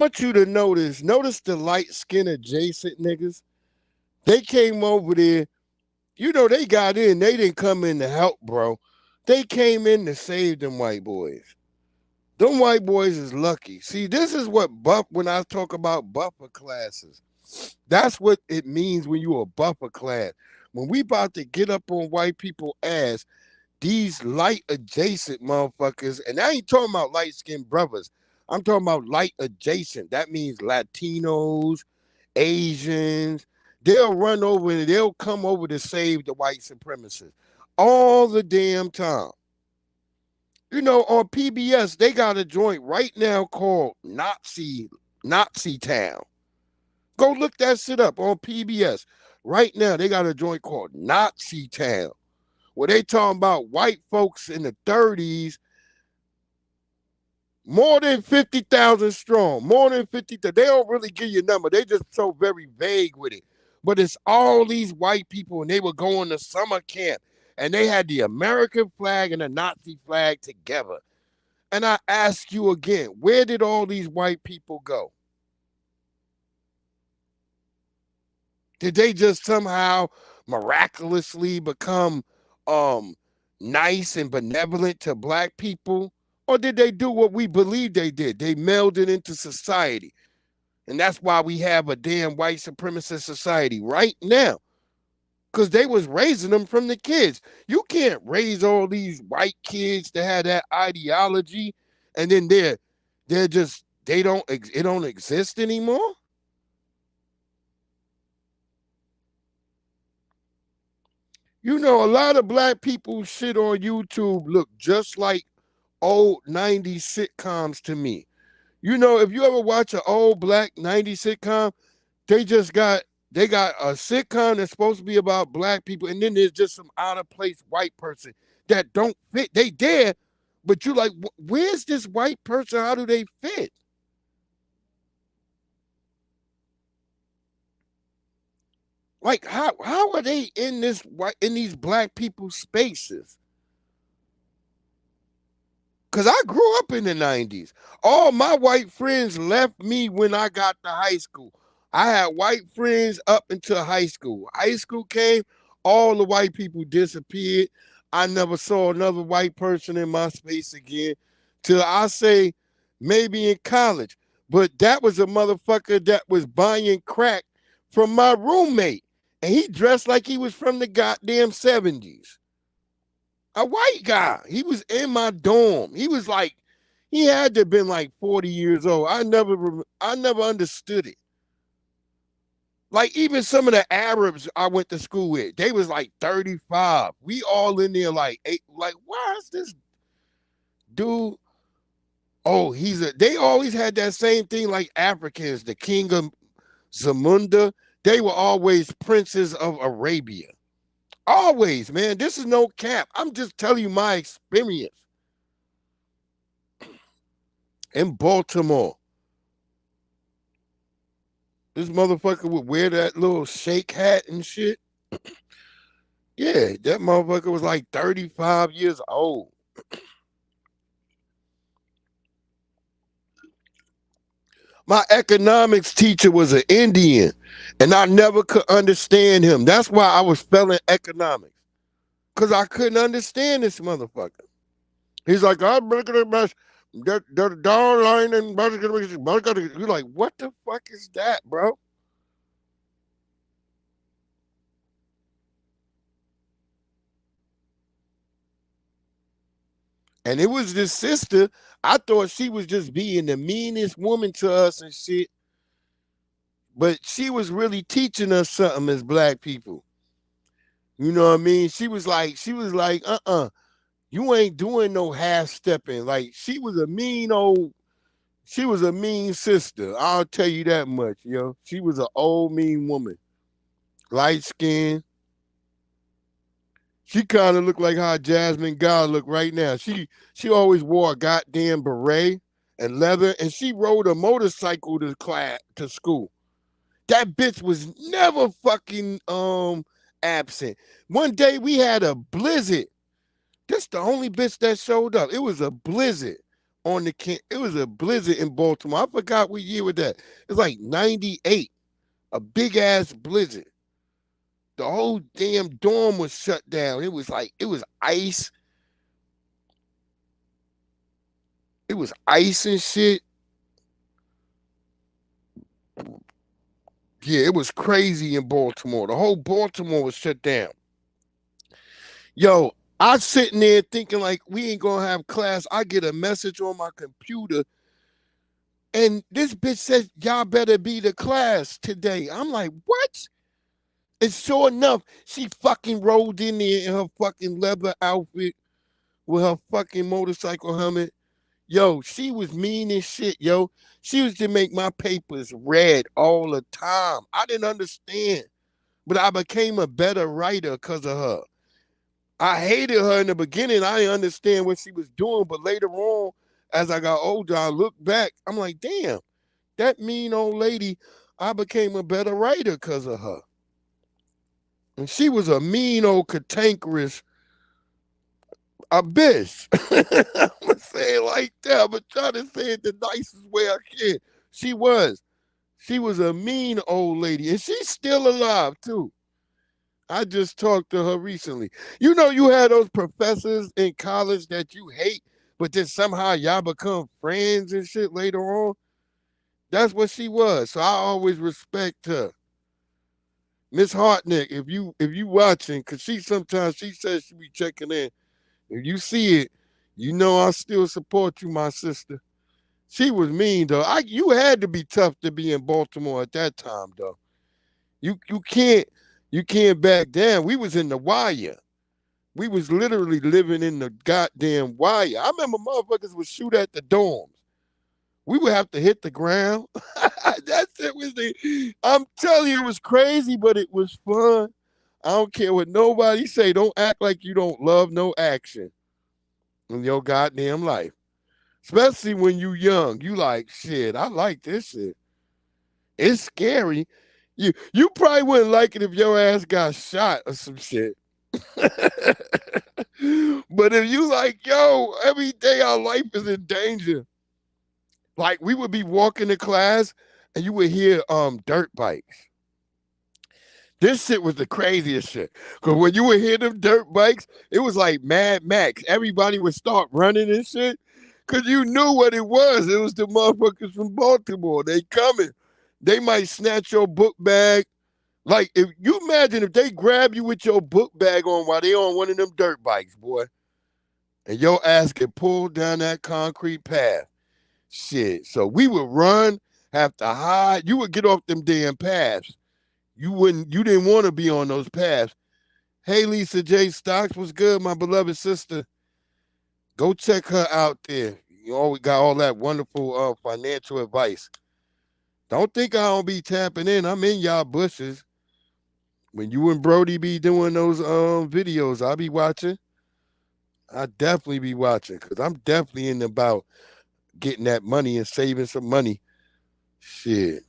I want you to notice the light skin adjacent niggas. They came over there. They got in. They didn't come in to help, bro. They came in to save them white boys. Them white boys is lucky. See, this is what when I talk about buffer classes. That's what it means when you a buffer class. When we about to get up on white people ass, these light adjacent motherfuckers, and I ain't talking about light skinned brothers. I'm talking about light adjacent. That means Latinos, Asians. They'll run over and they'll come over to save the white supremacists all the damn time. On PBS, they got a joint right now called Nazi Town. Go look that shit up on PBS. Right now, they got a joint called Nazi Town, where they talking about white folks in the 30s, more than 50,000 strong, more than 50,000. They don't really give you a number. They just so very vague with it. But it's all these white people, and they were going to summer camp, and they had the American flag and the Nazi flag together. And I ask you again, where did all these white people go? Did they just somehow miraculously become nice and benevolent to black people? Or did they do what we believe they did? They melded into society. And that's why we have a damn white supremacist society right now. Because they was raising them from the kids. You can't raise all these white kids to have that ideology and then it don't exist anymore. A lot of black people shit on YouTube look just like old 90s sitcoms to me. If you ever watch an old black 90s sitcom, they got a sitcom that's supposed to be about black people, and then there's just some out of place white person that don't fit. They there, but you like, where's this white person? How do they fit? Like how are they in these black people's spaces? Because I grew up in the 90s. All my white friends left me when I got to high school. I had white friends up until high school. High school came, all the white people disappeared. I never saw another white person in my space again till I say maybe in college. But that was a motherfucker that was buying crack from my roommate. And he dressed like he was from the goddamn 70s. A white guy. He was in my dorm. He had to have been like 40 years old. I never understood it. Like even some of the Arabs I went to school with, they was like 35. We all in there like why is this dude? Oh, they always had that same thing like Africans, the king of Zamunda. They were always princes of Arabia. Always, man. This is no cap. I'm just telling you my experience. in Baltimore. This motherfucker would wear that little shake hat and shit. Yeah, that motherfucker was like 35 years old. My economics teacher was an Indian, and I never could understand him. That's why I was failing economics, because I couldn't understand this motherfucker. He's like, I'm making a mess. The dollar line and you're like, what the fuck is that, bro? And it was this sister. I thought she was just being the meanest woman to us and shit, but she was really teaching us something as black people. You know what I mean? You ain't doing no half stepping. Like she was a mean sister. I'll tell you that much, yo. She was an old mean woman, light skin. She kind of looked like how Jasmine Guy look right now. She always wore a goddamn beret and leather, and she rode a motorcycle to school. That bitch was never fucking absent. One day we had a blizzard. That's the only bitch that showed up. It was a blizzard on the camp. It was a blizzard in Baltimore. I forgot what year was that. It was like 98. A big ass blizzard. The whole damn dorm was shut down. It was ice. It was ice and shit. Yeah, it was crazy in Baltimore. The whole Baltimore was shut down. Yo, I sitting there thinking like we ain't gonna have class. I get a message on my computer, and this bitch says y'all better be the class today. I'm like, what? And sure enough, she fucking rolled in there in her fucking leather outfit with her fucking motorcycle helmet. Yo, she was mean as shit, yo. She used to make my papers red all the time. I didn't understand, but I became a better writer because of her. I hated her in the beginning. I didn't understand what she was doing, but later on, as I got older, I looked back. I'm like, damn, that mean old lady, I became a better writer because of her. And she was a mean old cantankerous abyss. I'm gonna say it like that. I'm gonna try to say it the nicest way I can. She was. She was a mean old lady. And she's still alive too. I just talked to her recently. You know, you had those professors in college that you hate, but then somehow y'all become friends and shit later on. That's what she was. So I always respect her. Miss Hartnick, if you watching, cause she says she be checking in. If you see it, you know I still support you, my sister. She was mean though. You had to be tough to be in Baltimore at that time though. You can't back down. We was in the wire. We was literally living in the goddamn wire. I remember motherfuckers would shoot at the dorms. We would have to hit the ground. That's it was the I'm telling you, it was crazy, but it was fun. I don't care what nobody say. Don't act like you don't love no action in your goddamn life. Especially when you young. You like, shit, I like this shit. It's scary. You probably wouldn't like it if your ass got shot or some shit. But if you like, yo, every day our life is in danger. Like we would be walking to class and you would hear dirt bikes. This shit was the craziest shit. Cause when you would hear them dirt bikes, it was like Mad Max. Everybody would start running and shit. Cause you knew what it was. It was the motherfuckers from Baltimore. They coming. They might snatch your book bag. Like if you imagine if they grab you with your book bag on while they on one of them dirt bikes, boy, and your ass get pulled down that concrete path. Shit. So we would run, have to hide. You would get off them damn paths. You didn't want to be on those paths. Hey Lisa J. Stocks was good, my beloved sister. Go check her out there. You always got all that wonderful financial advice. Don't think I don't be tapping in. I'm in y'all bushes. When you and Brody be doing those videos, I'll be watching. I definitely be watching because I'm definitely in about getting that money and saving some money. Shit.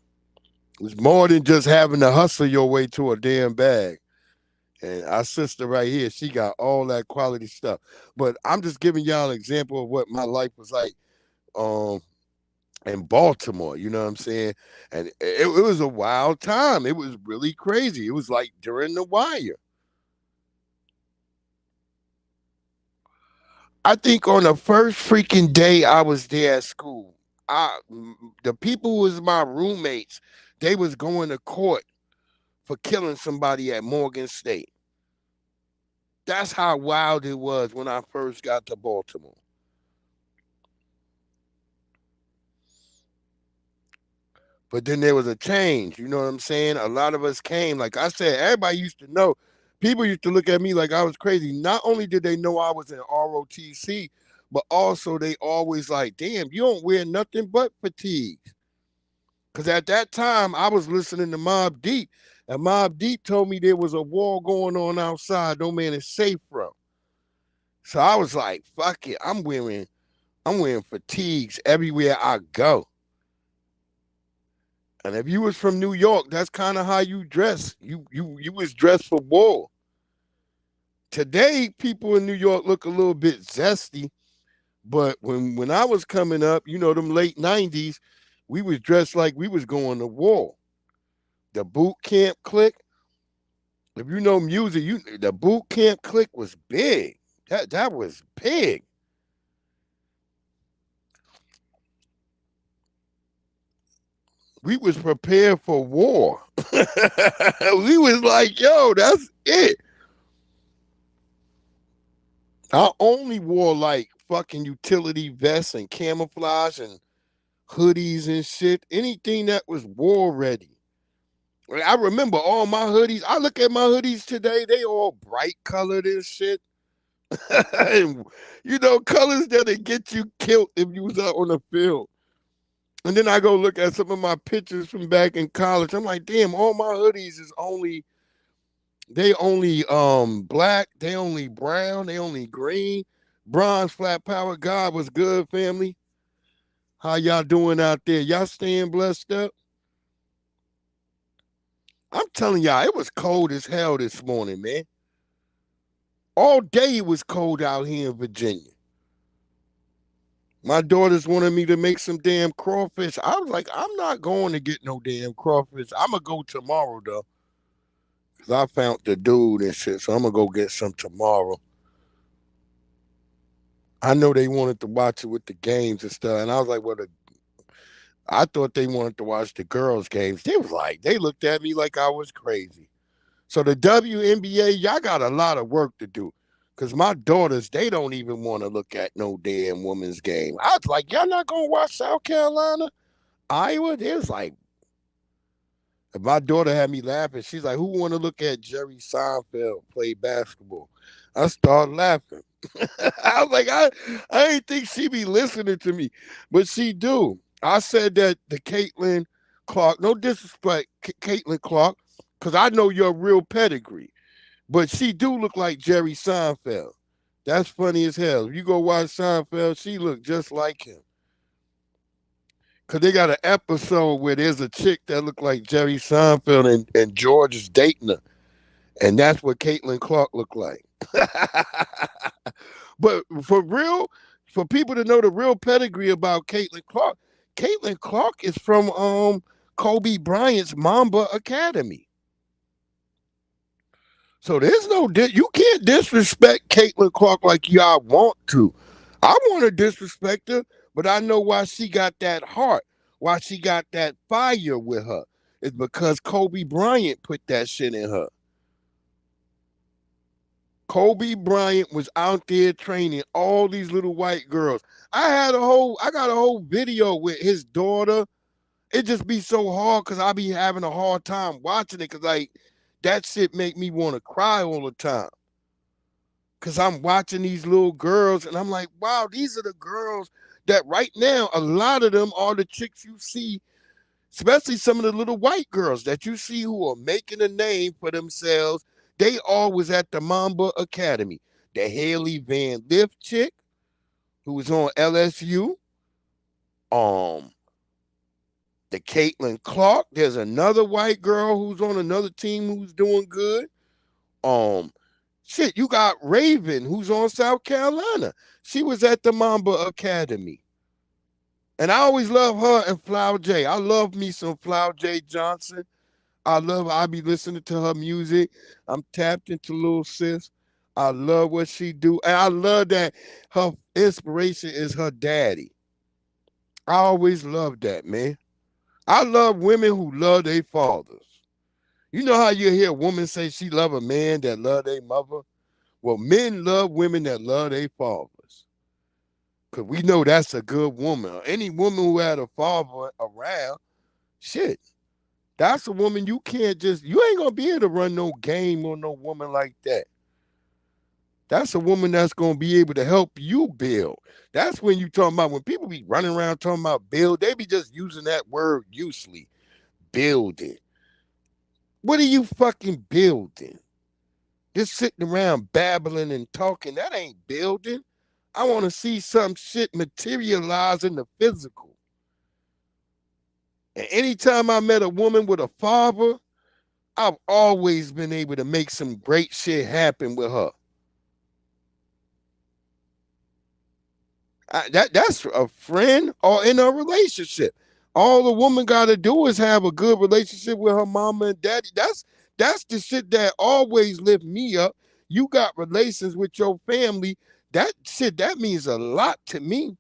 It was more than just having to hustle your way to a damn bag. And our sister right here, she got all that quality stuff. But I'm just giving y'all an example of what my life was like um in Baltimore, you know what I'm saying? And it was a wild time. It was really crazy. It was like during the wire. I think on the first freaking day I was there at school, the people who was my roommates, they was going to court for killing somebody at Morgan State. That's how wild it was when I first got to Baltimore. But then there was a change. You know what I'm saying? A lot of us came. Like I said, everybody used to know. People used to look at me like I was crazy. Not only did they know I was in ROTC, but also they always like, damn, you don't wear nothing but fatigues. Because at that time, I was listening to Mobb Deep, and Mobb Deep told me there was a war going on outside. No man is safe from. So I was like, fuck it. I'm wearing fatigues everywhere I go. And if you was from New York, that's kind of how you dress. You was dressed for war. Today, people in New York look a little bit zesty, but when I was coming up, them late '90s, we was dressed like we was going to war. The boot camp clique. If you know music, the boot camp clique was big. That was big. We was prepared for war. We was like, yo, that's it. I only wore like fucking utility vests and camouflage and hoodies and shit. Anything that was war ready. Like, I remember all my hoodies. I look at my hoodies today, they all bright colored and shit. And, colors that'll get you killed if you was out on the field. And then I go look at some of my pictures from back in college. I'm like, damn, all my hoodies is only black, they only brown, they only green. Bronze flat power. God was good, family. How y'all doing out there? Y'all staying blessed up? I'm telling y'all, it was cold as hell this morning, man. All day it was cold out here in Virginia. My daughters wanted me to make some damn crawfish. I was like, I'm not going to get no damn crawfish. I'm going to go tomorrow, though. Because I found the dude and shit, so I'm going to go get some tomorrow. I know they wanted to watch it with the games and stuff. And I was like, I thought they wanted to watch the girls' games. They looked at me like I was crazy. So the WNBA, y'all got a lot of work to do. Because my daughters, they don't even want to look at no damn women's game. I was like, y'all not going to watch South Carolina, Iowa? They was like, if my daughter had me laughing. She's like, who want to look at Jerry Seinfeld play basketball? I started laughing. I was like, I didn't think she be listening to me. But she do. I said that the Caitlin Clark, no disrespect, Caitlin Clark, because I know your real pedigree. But she do look like Jerry Seinfeld. That's funny as hell. If you go watch Seinfeld, she look just like him. Cause they got an episode where there's a chick that look like Jerry Seinfeld and George is dating her. And that's what Caitlin Clark looked like. But for real, for people to know the real pedigree about Caitlin Clark is from Kobe Bryant's Mamba Academy. So there's you can't disrespect Caitlin Clark like y'all want to. I want to disrespect her, but I know why she got that heart, why she got that fire with her. It's because Kobe Bryant put that shit in her. Kobe Bryant was out there training all these little white girls. I got a whole video with his daughter. It just be so hard because I be having a hard time watching it because like that shit make me want to cry all the time. Cause I'm watching these little girls and I'm like, wow, these are the girls that right now, a lot of them are the chicks you see, especially some of the little white girls that you see who are making a name for themselves. They all was at the Mamba Academy. The Haley Van Lift chick, who was on LSU. Um, the Caitlin Clark. There's another white girl who's on another team who's doing good. Um, shit, you got Raven who's on South Carolina. She was at the Mamba Academy. And I always love her and Flower J. I love me some Flower J Johnson. I be listening to her music. I'm tapped into Little Sis. I love what she do. And I love that her inspiration is her daddy. I always love that, man. I love women who love their fathers. You know how you hear a woman say she love a man that love their mother? Well, men love women that love their fathers. Because we know that's a good woman. Any woman who had a father around, shit, that's a woman you ain't going to be able to run no game on no woman like that. That's a woman that's going to be able to help you build. That's when you talking about, when people be running around talking about build, they be just using that word uselessly. Building. What are you fucking building? Just sitting around babbling and talking, that ain't building. I want to see some shit materialize in the physical. And anytime I met a woman with a father, I've always been able to make some great shit happen with her. That's a friend or in a relationship. All the woman got to do is have a good relationship with her mama and daddy. That's the shit that always lift me up. You got relations with your family. That shit, that means a lot to me.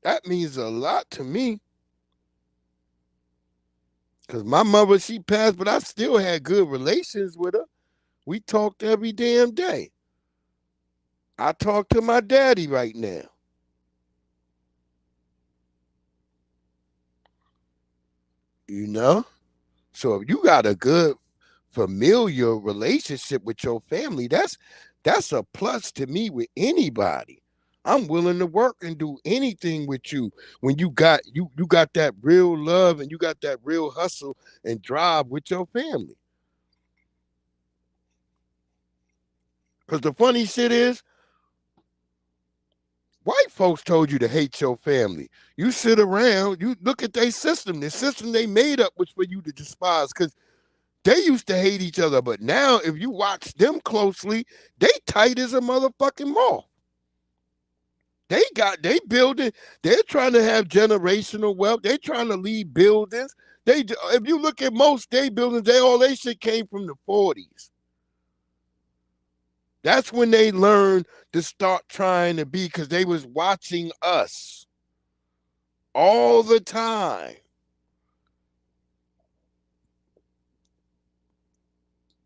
That means a lot to me. Because my mother, she passed, but I still had good relations with her. We talked every damn day. I talk to my daddy right now. You know? So if you got a good familiar relationship with your family, that's a plus to me with anybody. I'm willing to work and do anything with you when you got that real love and you got that real hustle and drive with your family. Because the funny shit is, white folks told you to hate your family. You sit around, you look at their system. The system they made up was for you to despise because they used to hate each other. But now, if you watch them closely, they tight as a motherfucking moth. They building, they're trying to have generational wealth. They're trying to leave buildings. If you look at most they buildings, all they shit came from the 40s. That's when they learned to start trying to be, because they was watching us all the time.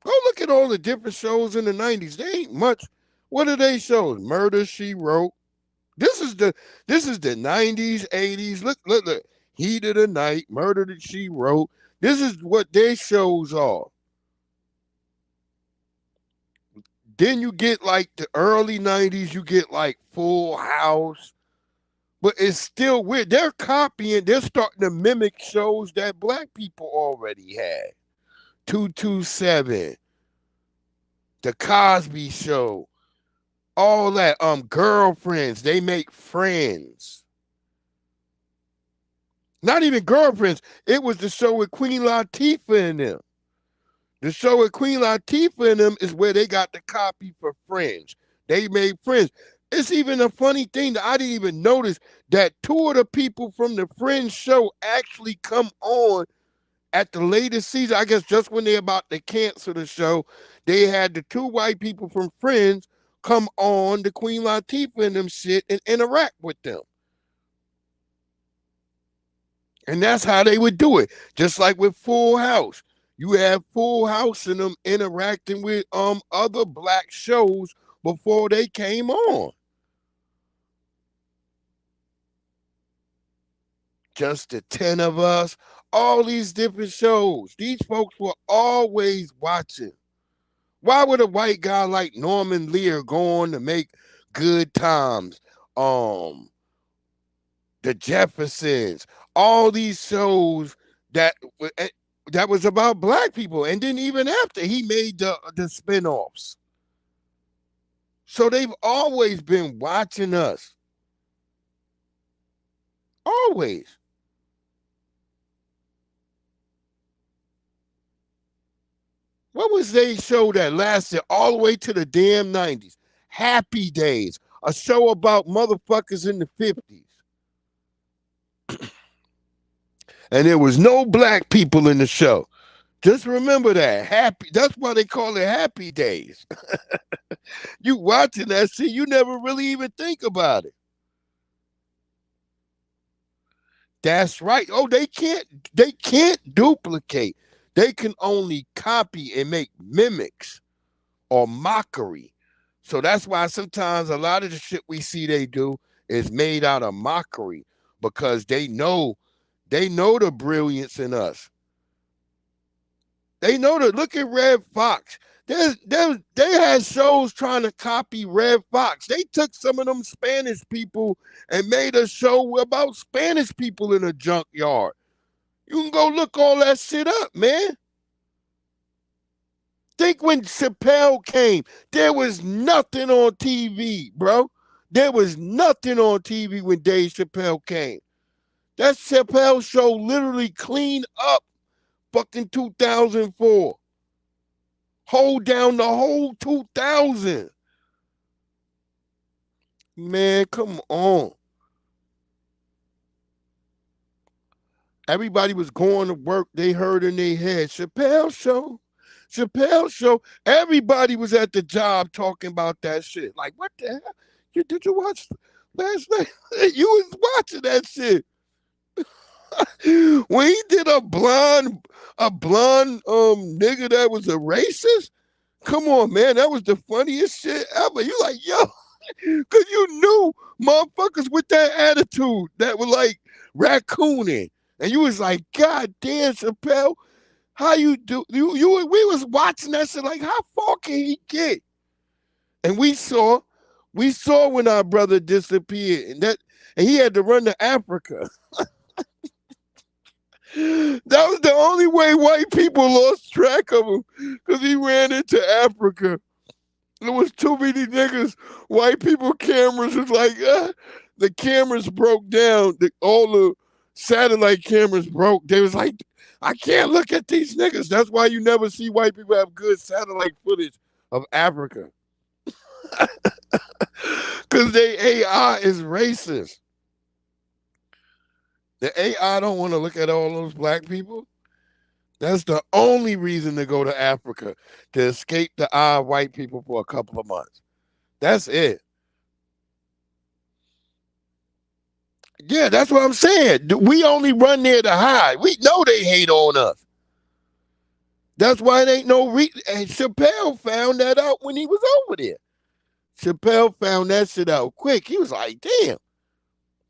Go look at all the different shows in the 90s. They ain't much. What are they shows? Murder, She Wrote. This is the 90s, 80s. Look. Heat of the Night, Murder That She Wrote. This is what their shows are. Then you get like the early 90s, you get like Full House. But it's still weird. They're starting to mimic shows that black people already had. 227, The Cosby Show, all that. Girlfriends, they make friends. Not even Girlfriends. It was the show with Queen Latifah in them. The show with Queen Latifah in them is where they got the copy for Friends. They made friends. It's even a funny thing that I didn't even notice that two of the people from the Friends show actually come on at the latest season. I guess just when they're about to cancel the show, they had the two white people from Friends come on the Queen Latifah and them shit and interact with them. And that's how they would do it. Just like with Full House. You have Full House and them interacting with other black shows before they came on. Just the 10 of Us, all these different shows. These folks were always watching. Why would a white guy like Norman Lear go on to make Good Times, The Jeffersons, all these shows that was about black people? And then even after, he made the spinoffs. So they've always been watching us. Always. What was they show that lasted all the way to the damn 90s? Happy Days, a show about motherfuckers in the 50s. And there was no black people in the show. Just remember that. Happy. That's why they call it Happy Days. You watching that shit, you never really even think about it. That's right. Oh, they can't duplicate. They can only copy and make mimics or mockery. So that's why sometimes a lot of the shit we see they do is made out of mockery because they know the brilliance in us. They know that. Look at Red Fox. They had shows trying to copy Red Fox. They took some of them Spanish people and made a show about Spanish people in a junkyard. You can go look all that shit up, man. Think when Chappelle came, there was nothing on TV, bro. There was nothing on TV when Dave Chappelle came. That Chappelle show literally cleaned up fucking 2004. Hold down the whole 2000. Man, come on. Everybody was going to work. They heard in their head, Chappelle show. Chappelle show. Everybody was at the job talking about that shit. Like, what the hell? Did you watch last night? You was watching that shit. When he did a blonde nigga that was a racist. Come on, man. That was the funniest shit ever. You like, yo, because you knew motherfuckers with that attitude that were like raccooning. And you was like, God damn, Chappelle, how you do? We was watching that shit like, how far can he get? And we saw when our brother disappeared, and he had to run to Africa. That was the only way white people lost track of him, because he ran into Africa. There was too many niggas. White people cameras was like, the cameras broke down. All the satellite cameras broke. They was like, I can't look at these niggas. That's why you never see white people have good satellite footage of Africa. Because their AI is racist. The AI don't want to look at all those black people. That's the only reason to go to Africa, to escape the eye of white people for a couple of months. That's it. Yeah, that's what I'm saying. We only run there to hide. We know they hate on us. That's why it ain't no reason. And Chappelle found that out when he was over there. Chappelle found that shit out quick. He was like, damn,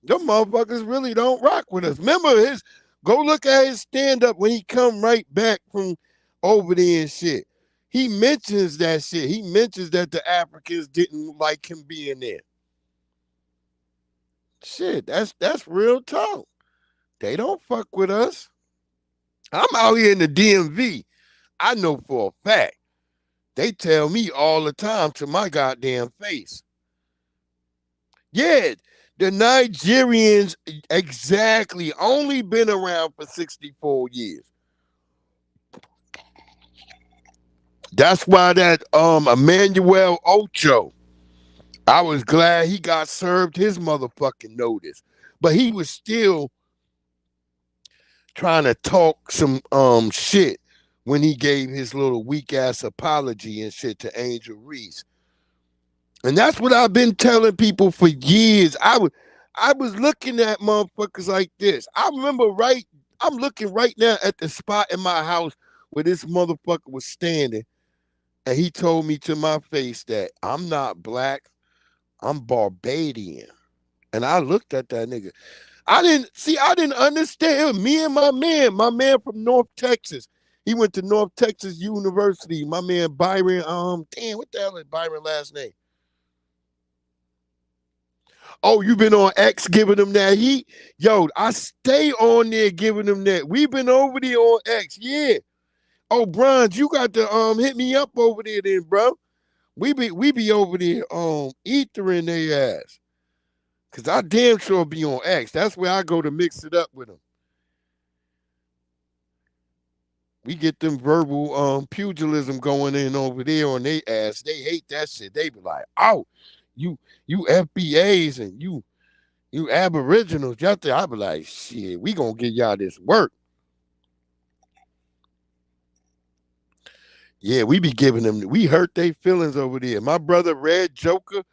them motherfuckers really don't rock with us. Remember go look at his stand-up when he come right back from over there and shit. He mentions that shit. He mentions that the Africans didn't like him being there. Shit, that's real talk. They don't fuck with us. I'm out here in the DMV. I know for a fact. They tell me all the time to my goddamn face. Yeah, the Nigerians exactly only been around for 64 years. That's why that Emmanuel Ocho, I was glad he got served his motherfucking notice. But he was still trying to talk some shit when he gave his little weak ass apology and shit to Angel Reese. And that's what I've been telling people for years. I was looking at motherfuckers like this. I'm looking right now at the spot in my house where this motherfucker was standing. And he told me to my face that I'm not black, I'm Barbadian. And I looked at that nigga. I didn't understand. Me and my man from North Texas. He went to North Texas University. My man Byron, damn, what the hell is Byron's last name? Oh, you been on X giving them that heat? Yo, I stay on there giving them that. We've been over there on X, yeah. Oh, Bronze, you got to hit me up over there then, bro. We be over there ethering their ass. Cause I damn sure be on X. That's where I go to mix it up with them. We get them verbal pugilism going in over there on their ass. They hate that shit. They be like, oh, you FBAs and you aboriginals. Y'all think I be like, shit, we gonna get y'all this work. Yeah, we be giving them. We hurt their feelings over there. My brother Red Joker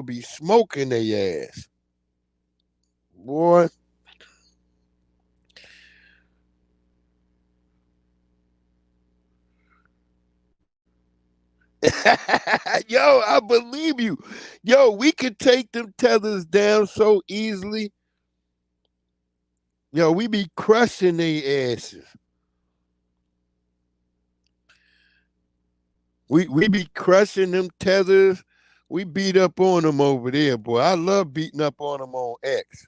be smoking their ass, boy. Yo, I believe you. Yo, we could take them tethers down so easily. Yo, we be crushing their asses. We be crushing them tethers. We beat up on them over there, boy. I love beating up on them on X.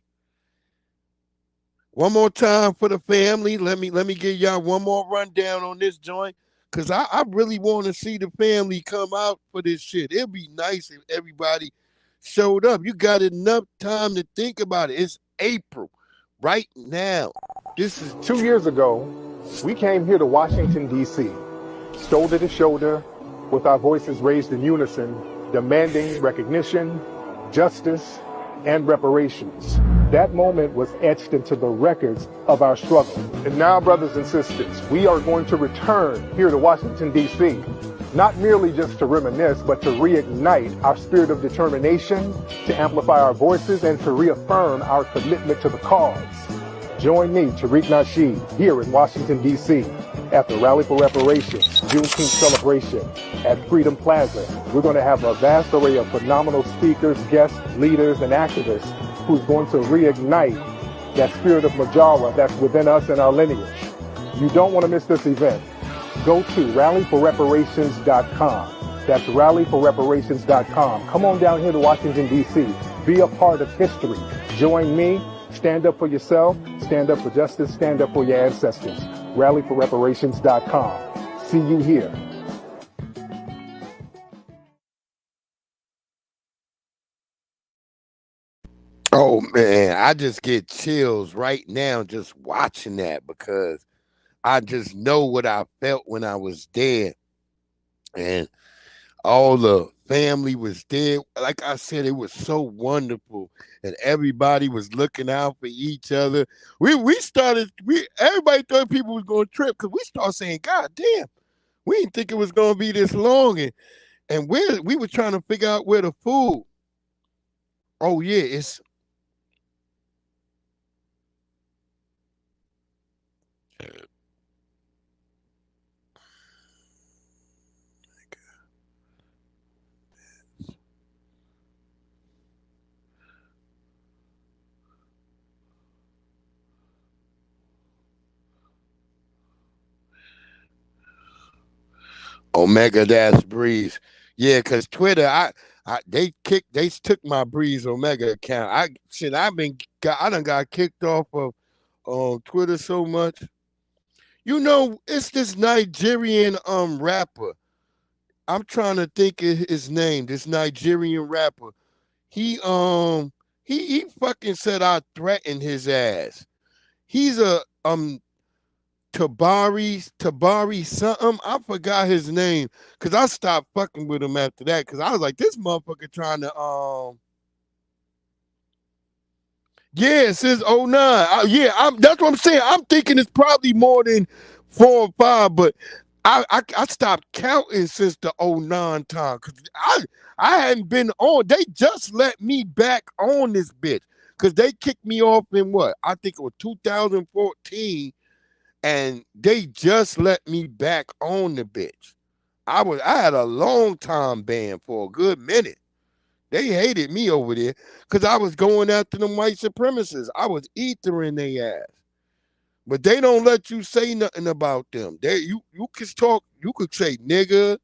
One more time for the family. Let me give y'all one more rundown on this joint. Cause I really want to see the family come out for this shit. It'd be nice if everybody showed up. You got enough time to think about it. It's April right now. This is 2 years ago, we came here to Washington, D.C., shoulder to shoulder, with our voices raised in unison, demanding recognition, justice, and reparations. That moment was etched into the records of our struggle. And now, brothers and sisters, we are going to return here to Washington, D.C., not merely just to reminisce, but to reignite our spirit of determination, to amplify our voices, and to reaffirm our commitment to the cause. Join me, Tariq Nasheed, here in Washington, D.C., at the Rally for Reparations Juneteenth celebration at Freedom Plaza. We're going to have a vast array of phenomenal speakers, guests, leaders, and activists who's going to reignite that spirit of Majara that's within us and our lineage. You don't want to miss this event. Go to rallyforreparations.com. That's rallyforreparations.com. Come on down here to Washington, D.C. Be a part of history. Join me. Stand up for yourself. Stand up for justice. Stand up for your ancestors. Rallyforreparations.com. See you here. Oh man, I just get chills right now just watching that because I just know what I felt when I was there. And all the family was there. Like I said, it was so wonderful. And everybody was looking out for each other. We everybody thought people was gonna trip because we started saying, God damn, we didn't think it was gonna be this long. And we were trying to figure out where the food. Oh yeah, it's Omega Dash Breeze. Yeah, cause Twitter, they took my Breeze Omega account. I done got kicked off of Twitter so much. You know, it's this Nigerian rapper. I'm trying to think of his name. This Nigerian rapper. He he fucking said I threatened his ass. He's a Tabari something. I forgot his name because I stopped fucking with him after that because I was like, this motherfucker trying to yeah, it says '09. Yeah, that's what I'm saying. I'm thinking it's probably more than 4 or 5, but I stopped counting since the '09 time because I hadn't been on. They just let me back on this bitch because they kicked me off in what I think it was 2014, and they just let me back on the bitch. I had a long time ban for a good minute. They hated me over there because I was going after them white supremacists. I was ethering their ass. But they don't let you say nothing about them. You can talk, you could say nigga.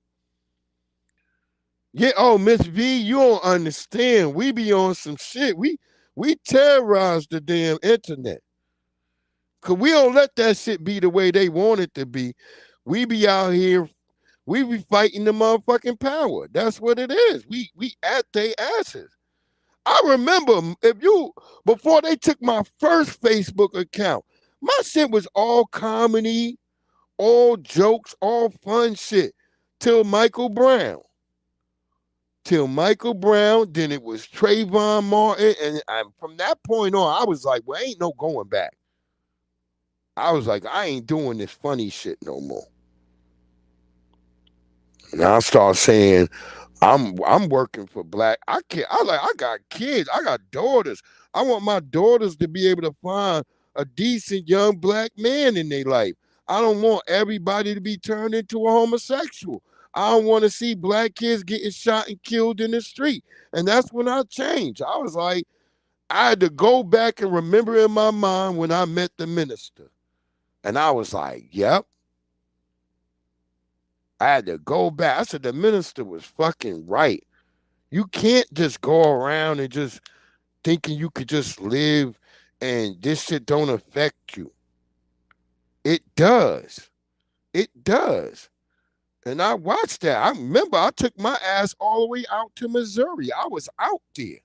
Yeah, oh Miss V, you don't understand. We be on some shit. We terrorize the damn internet. Cause we don't let that shit be the way they want it to be. We be out here We be fighting the motherfucking power. That's what it is. We at they asses. I remember before they took my first Facebook account, my shit was all comedy, all jokes, all fun shit. Till Michael Brown. Then it was Trayvon Martin. And from that point on, I was like, well, ain't no going back. I was like, I ain't doing this funny shit no more. And I start saying, I'm working for black. I got kids. I got daughters. I want my daughters to be able to find a decent young black man in their life. I don't want everybody to be turned into a homosexual. I don't want to see black kids getting shot and killed in the street. And that's when I changed. I was like, I had to go back and remember in my mind when I met the minister. And I was like, yep. I had to go back. I said, the minister was fucking right. You can't just go around and just thinking you could just live and this shit don't affect you. It does. It does. And I watched that. I remember I took my ass all the way out to Missouri. I was out there.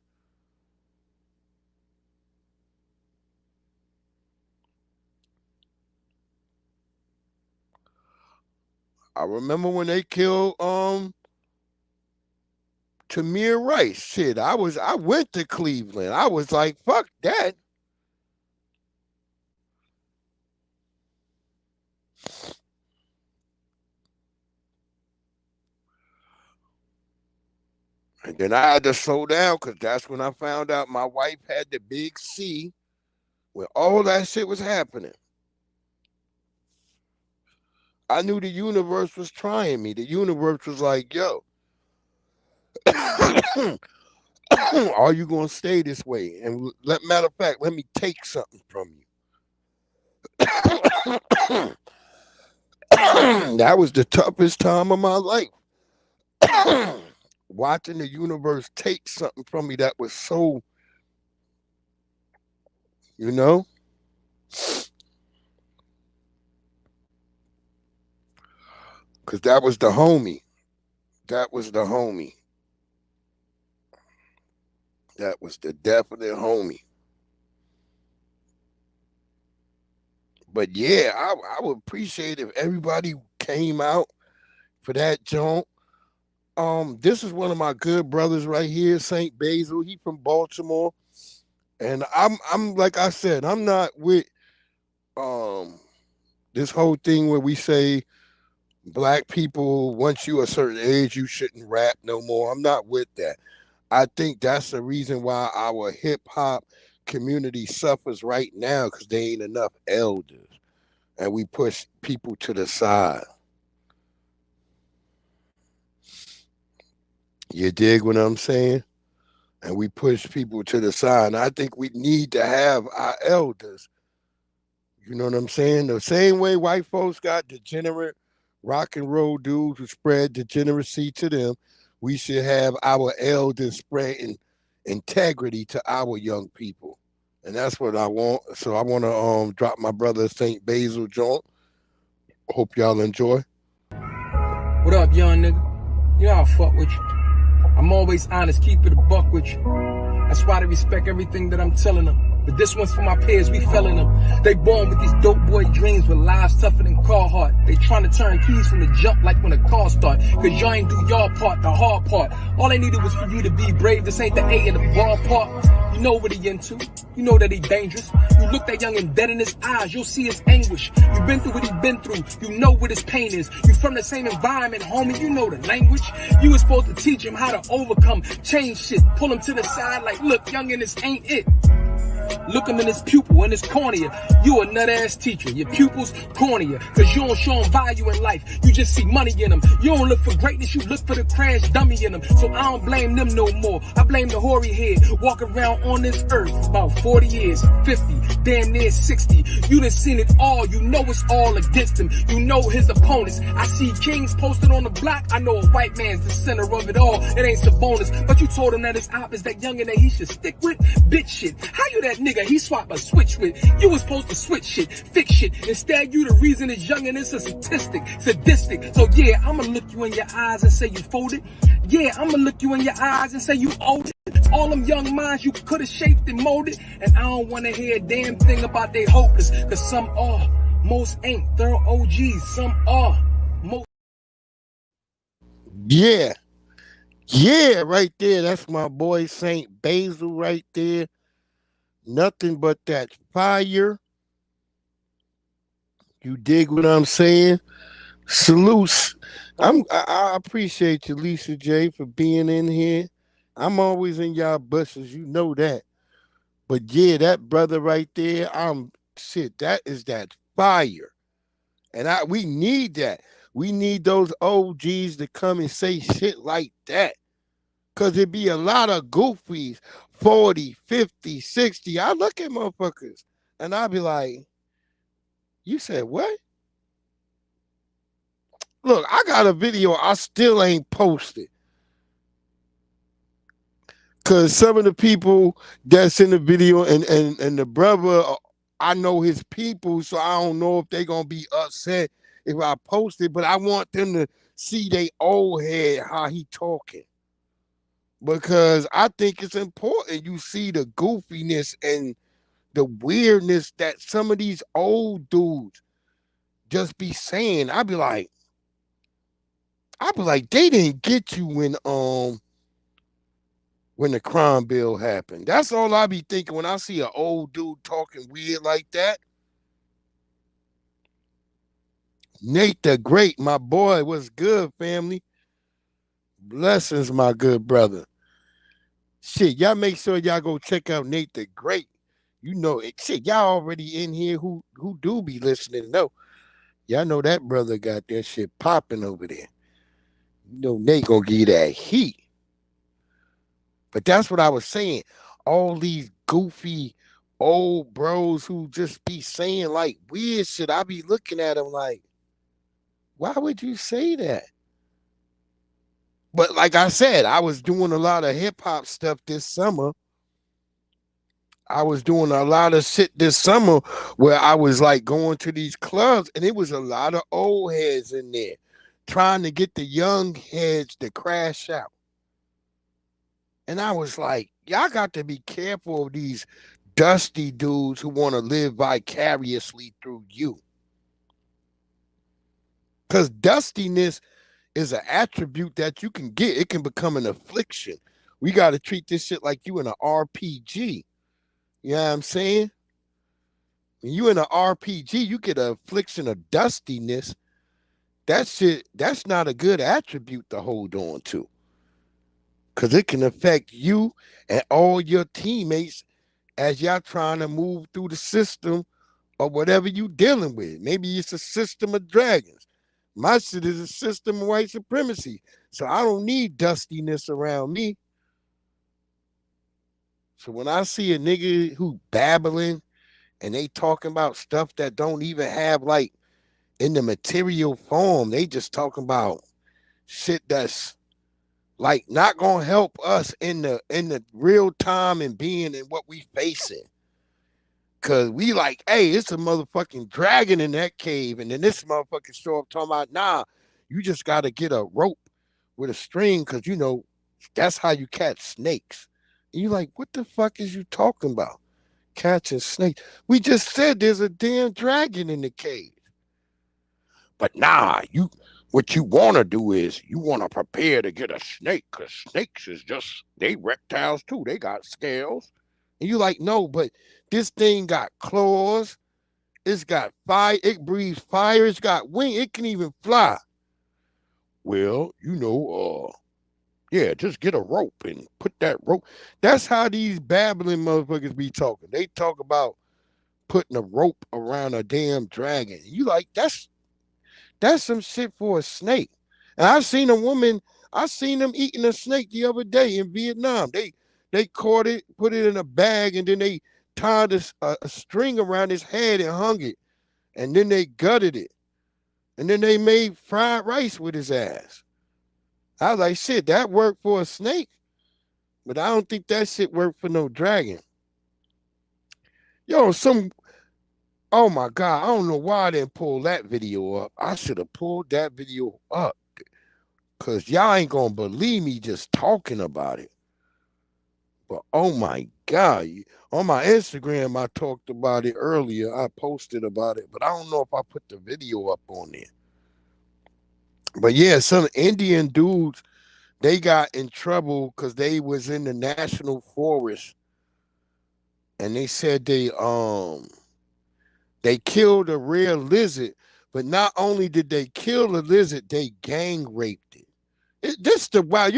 I remember when they killed Tamir Rice. Shit, I went to Cleveland. I was like, fuck that. And then I had to slow down because that's when I found out my wife had the big C when all that shit was happening. I knew the universe was trying me. The universe was like, yo, are you going to stay this way? And matter of fact, let me take something from you. That was the toughest time of my life. Watching the universe take something from me that was so, because that was the homie. That was the homie. That was the definite homie. But yeah, I would appreciate if everybody came out for that joint. This is one of my good brothers right here, St. Basil. He from Baltimore. And I'm like I said, I'm not with this whole thing where we say black people, once you a certain age, you shouldn't rap no more. I'm not with that. I think that's the reason why our hip hop community suffers right now, because there ain't enough elders. And we push people to the side. You dig what I'm saying? And we push people to the side. And I think we need to have our elders. You know what I'm saying? The same way white folks got degenerate rock and roll dudes who spread degeneracy to them, we should have our elders spreading integrity to our young people. And that's what I want. So I want to drop my brother St. Basil joint. Hope y'all enjoy. What up, young nigga? You know I fuck with you. I'm always honest, keep it a buck with you. That's why they respect everything that I'm telling them. But this one's for my peers, we felling them. They born with these dope boy dreams with lives tougher than Carhartt. They trying to turn keys from the jump like when a car start. Cause y'all ain't do your part, the hard part. All they needed was for you to be brave. This ain't the A in the broad part. You know what he into. You know that he dangerous. You look that young and dead in his eyes, you'll see his anguish. You been through what he been through. You know what his pain is. You from the same environment, homie. You know the language. You was supposed to teach him how to overcome, change shit, pull him to the side like, look, youngin', this ain't it. Look him in his pupil, in his cornea. You a nut-ass teacher. Your pupil's cornea. Cause you don't show him value in life. You just see money in him. You don't look for greatness, you look for the crash dummy in him. So I don't blame them no more. I blame the hoary head walking around on this earth about 40 years, 50, damn near 60. You done seen it all. You know it's all against him. You know his opponents. I see kings posted on the block. I know a white man's the center of it all. It ain't Sabonis. But you told him that his op is that youngin' that he should stick with? Bitch shit. How you that nigga he swap a switch with. You was supposed to switch shit, fix shit. Instead, you the reason it's young and it's a statistic, sadistic. So yeah, I'ma look you in your eyes and say you folded. Yeah, I'ma look you in your eyes and say you owed it. All them young minds you could've shaped and molded. And I don't wanna hear a damn thing about they hopeless. Cause some are, most ain't. Thorough OGs, some are. Most Yeah. Yeah, right there. That's my boy Saint Basil right there. Nothing but that fire. You dig what I'm saying? Salutes. I appreciate you, Lisa J, for being in here. I'm always in y'all bushes, you know that. But yeah, that brother right there, shit, that is that fire. And we need that. We need those OGs to come and say shit like that. Cause it be a lot of goofies, 40, 50, 60. I look at motherfuckers and I be like, you said what? Look, I got a video I still ain't posted. Cause some of the people that's in the video and the brother, I know his people, so I don't know if they gonna be upset if I post it, but I want them to see they old head how he talking. Because I think it's important you see the goofiness and the weirdness that some of these old dudes just be saying. I be like, they didn't get you when the crime bill happened. That's all I be thinking when I see an old dude talking weird like that. Nate the Great, my boy, what's good, family? Blessings, my good brother. Shit, y'all make sure y'all go check out Nate the Great. You know it. Shit, y'all already in here who do be listening. No, y'all know that brother got that shit popping over there. You know Nate gonna give you that heat. But that's what I was saying. All these goofy old bros who just be saying like weird shit. I be looking at them like, why would you say that? But like I said, I was doing a lot of hip hop stuff this summer. I was doing a lot of shit this summer where I was like going to these clubs and it was a lot of old heads in there trying to get the young heads to crash out. And I was like, y'all got to be careful of these dusty dudes who want to live vicariously through you. Because dustiness is an attribute that you can get. It can become an affliction. We got to treat this shit like you in an RPG. You know what I'm saying? When you in an RPG, you get an affliction of dustiness. That shit, that's not a good attribute to hold on to. Because it can affect you and all your teammates as y'all trying to move through the system or whatever you dealing with. Maybe it's a system of dragons. My shit is a system of white supremacy. So I don't need dustiness around me. So when I see a nigga who babbling and they talking about stuff that don't even have like in the material form, they just talking about shit that's like not gonna help us in the real time and being in what we facing. Cause we like, hey, it's a motherfucking dragon in that cave, and then this motherfucker show up talking about, nah, you just gotta get a rope with a string, cause you know that's how you catch snakes. And you like, what the fuck is you talking about? Catching snakes? We just said there's a damn dragon in the cave. But nah, what you want to do is you want to prepare to get a snake because snakes is just, they reptiles too. They got scales. And you like, no, but this thing got claws. It's got fire. It breathes fire. It's got wing. It can even fly. Well, yeah, just get a rope and put that rope. That's how these babbling motherfuckers be talking. They talk about putting a rope around a damn dragon. You like, that's some shit for a snake. And I seen them eating a snake the other day in Vietnam. They caught it, put it in a bag, and then they tied a string around his head and hung it. And then they gutted it. And then they made fried rice with his ass. I was like, shit, that worked for a snake. But I don't think that shit worked for no dragon. Yo, oh my God, I don't know why I didn't pull that video up. I should have pulled that video up because y'all ain't going to believe me just talking about it. But oh my God, on my Instagram, I talked about it earlier. I posted about it, but I don't know if I put the video up on there. But yeah, some Indian dudes, they got in trouble because they was in the national forest and they said they killed a rare lizard, but not only did they kill the lizard, they gang raped it. This the wow.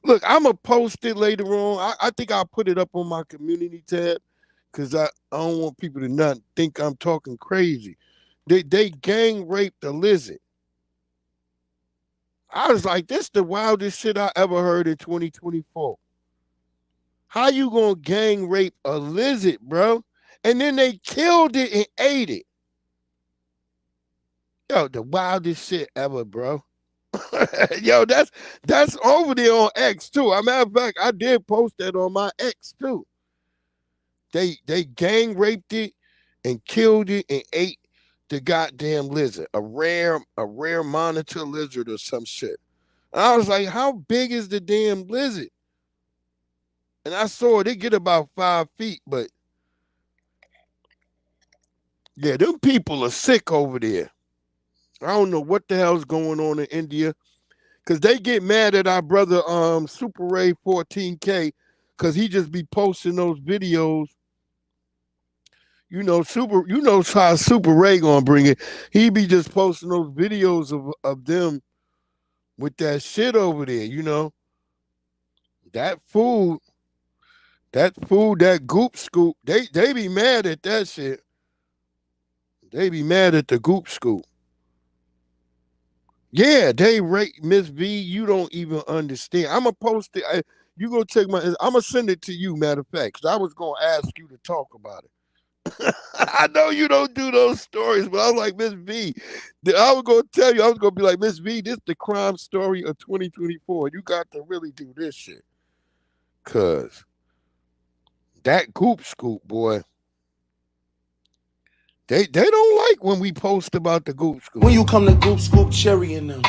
Look. I'm gonna post it later on. I think I'll put it up on my community tab because I don't want people to not think I'm talking crazy. They gang raped the lizard. I was like, this the wildest shit I ever heard in 2024. How you gonna gang rape a lizard, bro? And then they killed it and ate it. Yo, the wildest shit ever, bro. Yo, that's over there on X too. As a matter of fact, I did post that on my X too. They gang raped it and killed it and ate the goddamn lizard, a rare monitor lizard or some shit. And I was like, how big is the damn lizard? And I saw it get about 5 feet, but yeah, them people are sick over there. I don't know what the hell's going on in India. Cause they get mad at our brother Super Ray 14K because he just be posting those videos. You know how Super Ray gonna bring it. He be just posting those videos of them with that shit over there, That food, that goop scoop, they be mad at that shit. They be mad at the goop scoop. Yeah, they rate Miss V. You don't even understand. I'm gonna post it. You gonna take my. I'm gonna send it to you. Matter of fact, 'cause I was gonna ask you to talk about it. I know you don't do those stories, but I was like Miss V. I was gonna tell you. I was gonna be like Miss V. This the crime story of 2024. You got to really do this shit, cause that goop scoop boy. They don't like when we post about the goop scoop. When you come to Goop Scoop, Cherry and them,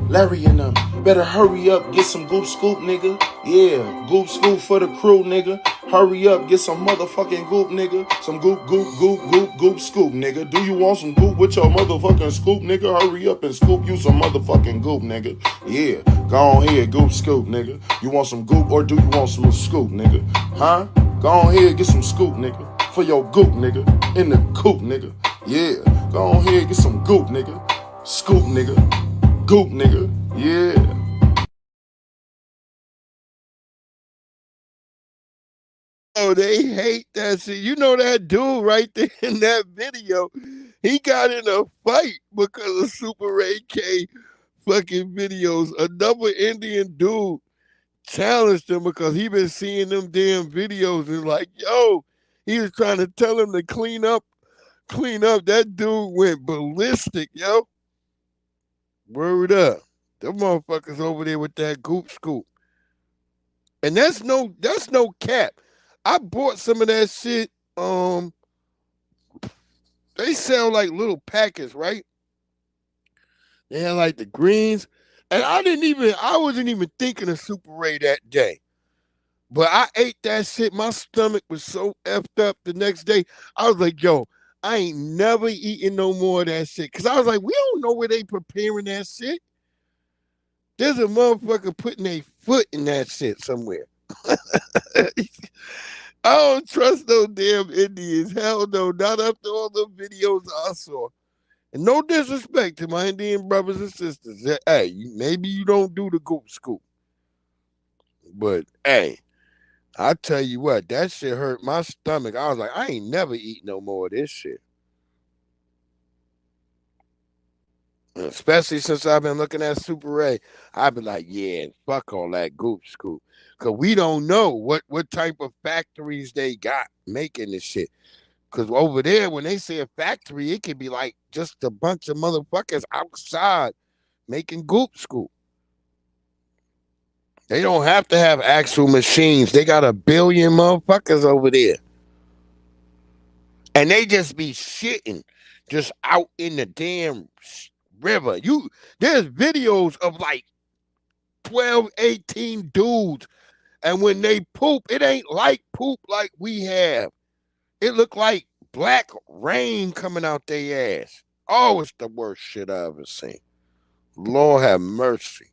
Larry and them, better hurry up, get some Goop Scoop, nigga. Yeah, Goop Scoop for the crew, nigga. Hurry up, get some motherfucking goop, nigga. Some goop scoop, nigga. Do you want some goop with your motherfucking scoop, nigga? Hurry up and scoop you some motherfucking goop, nigga. Yeah, go on here, goop scoop, nigga. You want some goop or do you want some scoop, nigga? Huh? Go on here, get some scoop, nigga. For your goop, nigga. In the coop, nigga. Yeah, go on here, get some goop, nigga. Scoop, nigga. Goop, nigga. Yeah. Oh, they hate that shit. You know that dude right there in that video. He got in a fight because of Super Ray K fucking videos. Another Indian dude challenged him because he been seeing them damn videos and like, yo, he was trying to tell him to clean up. That dude went ballistic, yo. Word up. Them motherfuckers over there with that goop scoop. And that's no cap. I bought some of that shit. They sell like little packets, right? They had like the greens. And I wasn't even thinking of Super Ray that day. But I ate that shit. My stomach was so effed up the next day. I was like, yo, I ain't never eating no more of that shit. Cause I was like, we don't know where they preparing that shit. There's a motherfucker putting a foot in that shit somewhere. I don't trust no damn Indians. Hell no, not after all the videos I saw. And no disrespect to my Indian brothers and sisters. Hey, maybe you don't do the goop scoop. But hey, I tell you what, that shit hurt my stomach. I was like, I ain't never eat no more of this shit. Especially since I've been looking at Super Ray. I've been like, yeah, fuck all that goop scoop. Cause we don't know what type of factories they got making this shit. Cause over there, when they say a factory, it could be like just a bunch of motherfuckers outside making goop scoop. They don't have to have actual machines. They got a billion motherfuckers over there. and they just be shitting just out in the damn river. There's videos of like 12, 18 dudes, and when they poop, it ain't like poop like we have. It look like black rain coming out their ass. Oh, it's the worst shit I ever seen. Lord have mercy.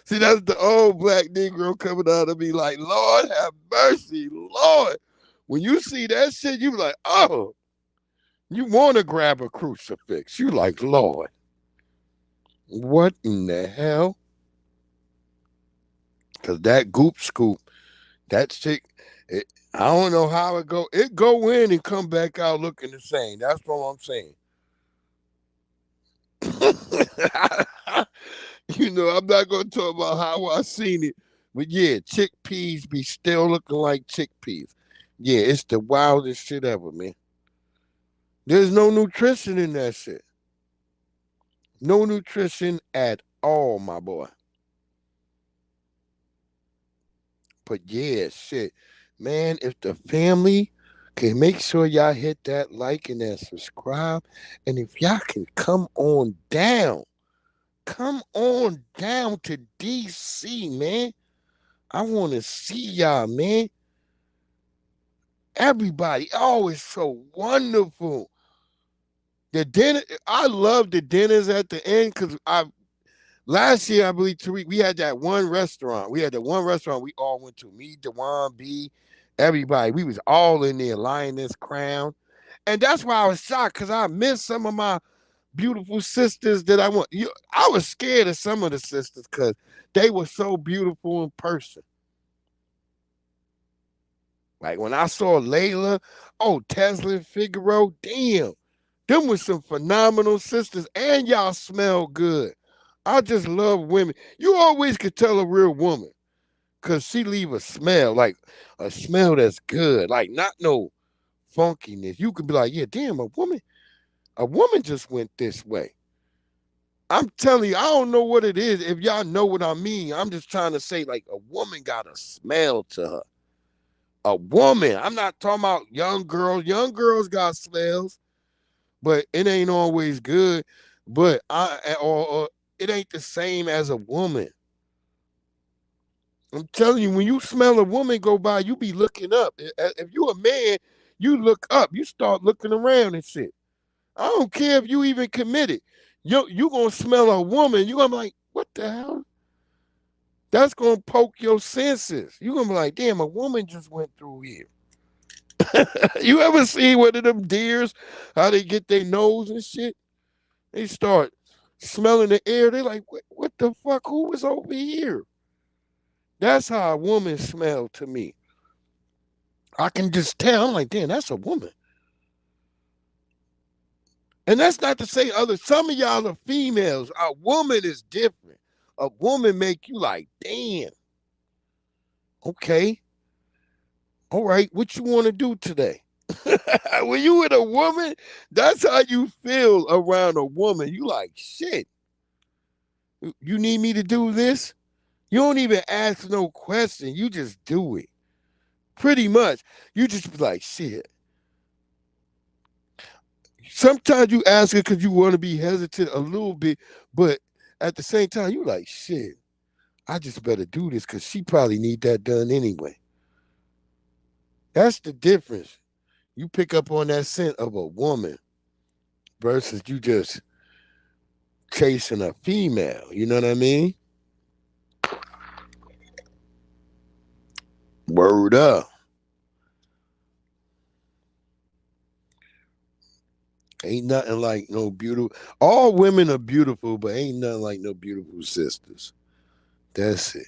See, that's the old black Negro coming out of me like, Lord have mercy, Lord. When you see that shit, you be like, oh, you want to grab a crucifix. You like, Lord, what in the hell? Because that goop scoop, that shit, I don't know how it go. It go in and come back out looking the same. That's all I'm saying. I'm not gonna talk about how I seen it, but yeah, chickpeas be still looking like chickpeas. Yeah, it's the wildest shit ever, man. There's no nutrition in that shit. No nutrition at all, my boy. But yeah, shit, man. If the family can make sure y'all hit that like and that subscribe, and if y'all can come on down to DC, man. I want to see y'all, man. Everybody, oh, it's so wonderful. The dinner, I love the dinners at the end because I last year I believe Tariq, we had that one restaurant. We had the one restaurant we all went to. Me, Dewan, B, everybody. We was all in there, Lioness Crown, and that's why I was shocked because I missed some of my beautiful sisters that I want. I was scared of some of the sisters because they were so beautiful in person. Like when I saw Layla, oh, Tesla and Figaro, damn. Them was some phenomenal sisters, and y'all smell good. I just love women. You always could tell a real woman because she leave a smell, like a smell that's good, like not no funkiness. You could be like, yeah, damn, a woman just went this way. I'm telling you, I don't know what it is. If y'all know what I mean, I'm just trying to say, like, a woman got a smell to her. A woman. I'm not talking about young girls. Young girls got smells, but it ain't always good. But or it ain't the same as a woman. I'm telling you, when you smell a woman go by, you be looking up. If you a man, you look up. You start looking around and shit. I don't care if you even committed. You gonna smell a woman. You gonna be like, what the hell? That's gonna poke your senses. You gonna be like, damn, a woman just went through here. You ever see one of them deers, how they get their nose and shit? They start smelling the air. They like, what the fuck? Who was over here? That's how a woman smell to me. I can just tell. I'm like, damn, that's a woman. And that's not to say some of y'all are females. A woman is different. A woman make you like, damn, okay, all right, what you want to do today? When you with a woman, that's how you feel around a woman. You like, shit, you need me to do this? You don't even ask no question. You just do it. Pretty much. You just be like, shit. Sometimes you ask her because you want to be hesitant a little bit, but at the same time, you like, shit, I just better do this because she probably need that done anyway. That's the difference. You pick up on that scent of a woman versus you just chasing a female. You know what I mean? Word up. Ain't nothing like no beautiful. All women are beautiful, but ain't nothing like no beautiful sisters. That's it.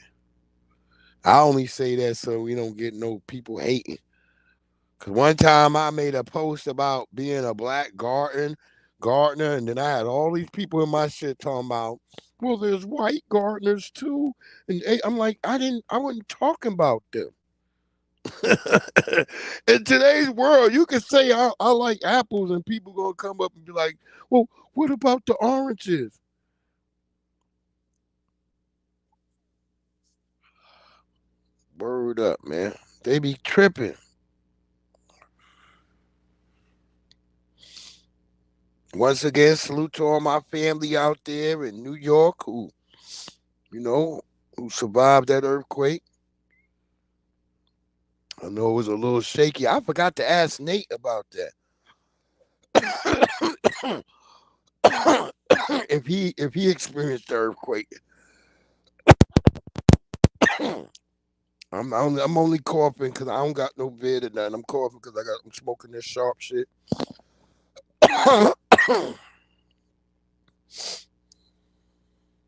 I only say that so we don't get no people hating. Cause one time I made a post about being a black gardener, and then I had all these people in my shit talking about, well, there's white gardeners too, and I'm like, I wasn't talking about them. In today's world, you can say I like apples, and people gonna come up and be like, well, what about the oranges? Word up, man. They be tripping. Once again, salute to all my family out there in New York you know, who survived that earthquake. I know it was a little shaky. I forgot to ask Nate about that. if he experienced the earthquake. I'm only coughing because I don't got no vid or nothing. I'm coughing because I'm smoking this sharp shit.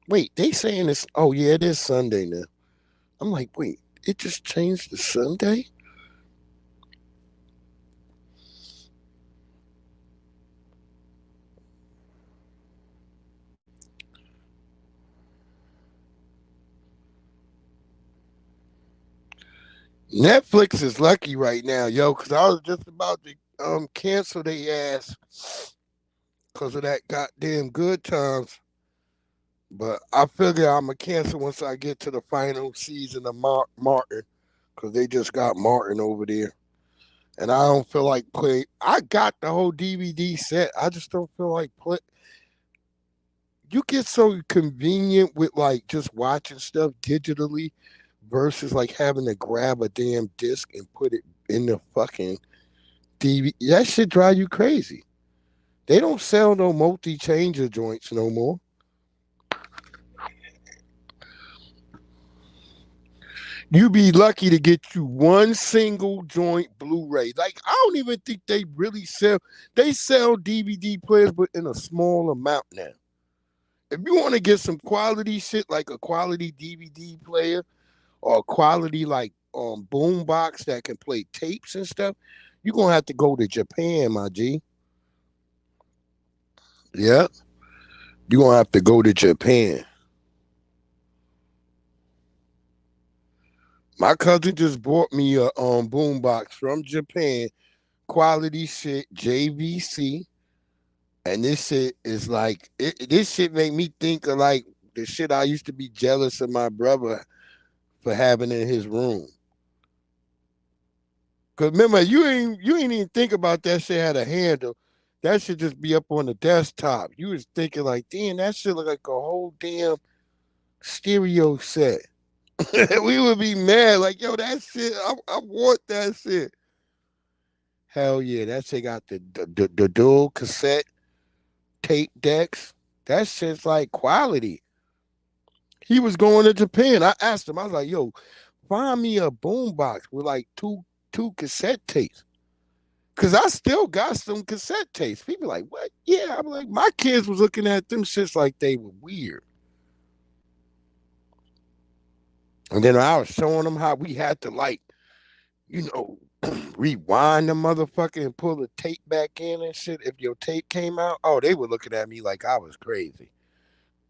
Wait, they saying this? Oh yeah, it is Sunday now. I'm like, wait, it just changed to Sunday? Netflix is lucky right now, yo, because I was just about to cancel their ass because of that goddamn good times. But I figure I'm gonna cancel once I get to the final season of Martin, because they just got Martin over there, and I don't feel like play. I got the whole DVD set. I just don't feel like play. You get so convenient with like just watching stuff digitally versus like having to grab a damn disc and put it in the fucking DVD. That shit drive you crazy. They don't sell no multi-changer joints no more. You be lucky to get you one single joint Blu-ray. Like I don't even think they really sell. They sell DVD players, but in a small amount now. If you want to get some quality shit, like a quality DVD player or a quality like boom box that can play tapes and stuff, you're gonna have to go to Japan, my G. Yeah, you're gonna have to go to Japan. My cousin just bought me a boom box from Japan, quality shit, JVC, and this shit is like this shit make me think of like the shit I used to be jealous of my brother for having in his room. Cause remember, you ain't even think about that shit had a handle. That should just be up on the desktop. You was thinking like, damn, that shit look like a whole damn stereo set. We would be mad, like, yo, that shit, I want that shit. Hell yeah, that shit got the dual cassette tape decks. That shit's like quality. He was going to Japan. I asked him, I was like, yo, find me a boombox with like two cassette tapes. Cause I still got some cassette tapes. People like, what? Yeah, I'm like, my kids was looking at them shits like they were weird. And then I was showing them how we had to like, you know, rewind the motherfucker and pull the tape back in and shit. If your tape came out, oh, they were looking at me like I was crazy.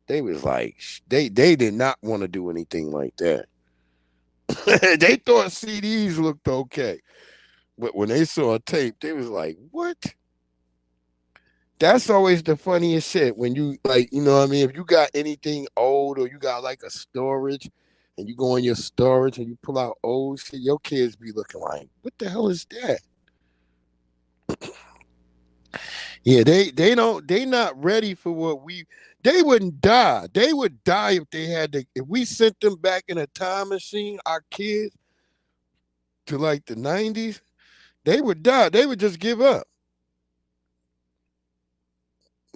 They was like, they did not want to do anything like that. They thought CDs looked okay, but when they saw a tape, they was like, what? That's always the funniest shit when you like, you know what I mean? If you got anything old or you got like a storage and you go in your storage and you pull out old shit, your kids be looking like, what the hell is that? Yeah, they not ready for what they wouldn't die. They would die if they had to if we sent them back in a time machine, our kids, to like the 90s, they would die. They would just give up.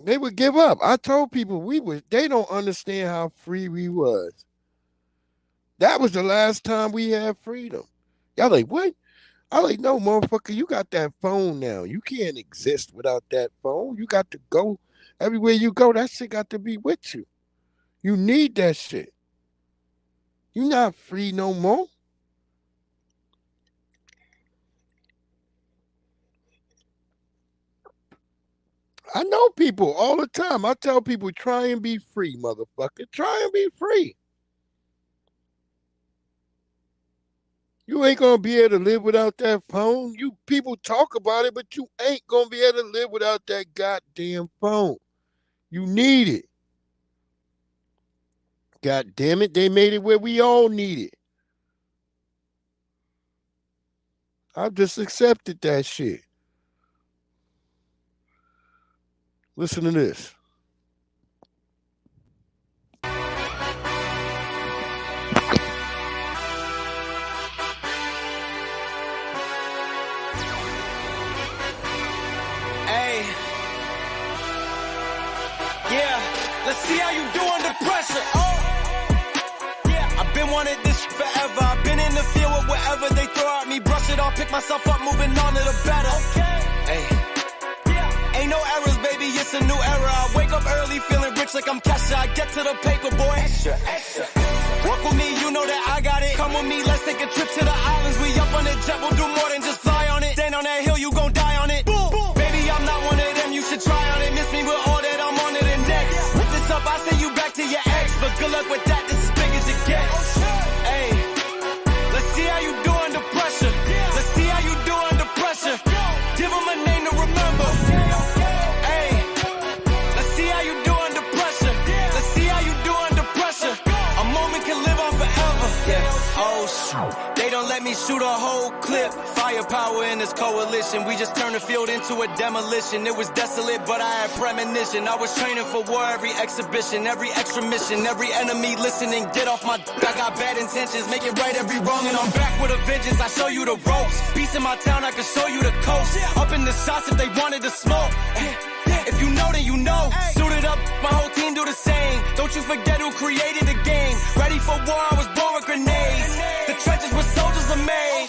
They would give up. I told people they don't understand how free we was. That was the last time we had freedom. Y'all like, what? I like, no, motherfucker, you got that phone now. You can't exist without that phone. You got to go everywhere you go. That shit got to be with you. You need that shit. You not free no more. I know people all the time. I tell people, try and be free, motherfucker. Try and be free. You ain't gonna be able to live without that phone. You people talk about it, but you ain't gonna be able to live without that goddamn phone. You need it. God damn it, they made it where we all need it. I've just accepted that shit. Listen to this. Hey. Yeah, let's see how you do under pressure. Oh. Yeah, I've been wanting this forever. I've been in the field with whatever they throw at me. Brush it off, pick myself up, moving on to the better. Okay. Hey. Yeah. Ain't no errors, baby, it's a new era. I wake up early, feeling rich like I'm Kesha. I get to the paper, boy. Extra, extra. Work with me, you know that I got it. Come with me, let's take a trip to the islands. We up on the jet, we'll do more than just fly on it. Stand on that hill, you gon' die on it. Boom, boom. Baby, I'm not one of them, you should try on it. Miss me with all that, I'm on it and next. Whip this up, I send you back to your ex. But good luck with that, this is big as it gets. Hey, let's see how you do under pressure. Let's see how you do under pressure. Give them a name to remember. Hey, let's see how you do under pressure. Let's see how you do under pressure. A moment can live on forever. Yeah. Oh shoot, they don't let me shoot a whole clip. Firepower in this coalition. We just turned the field into a demolition. It was desolate, but I had premonition. I was training for war every exhibition, every extra mission, every enemy listening. Get off my I got bad intentions, make it right every wrong, and I'm back with a vengeance. I show you the ropes. Peace in my town, I can show you the coast. Up in the shots if they wanted to smoke. If you know, then you know. Suited up, my whole team do the same. Don't you forget who created the game. Ready for war, I was born with grenades. The trenches where soldiers are made.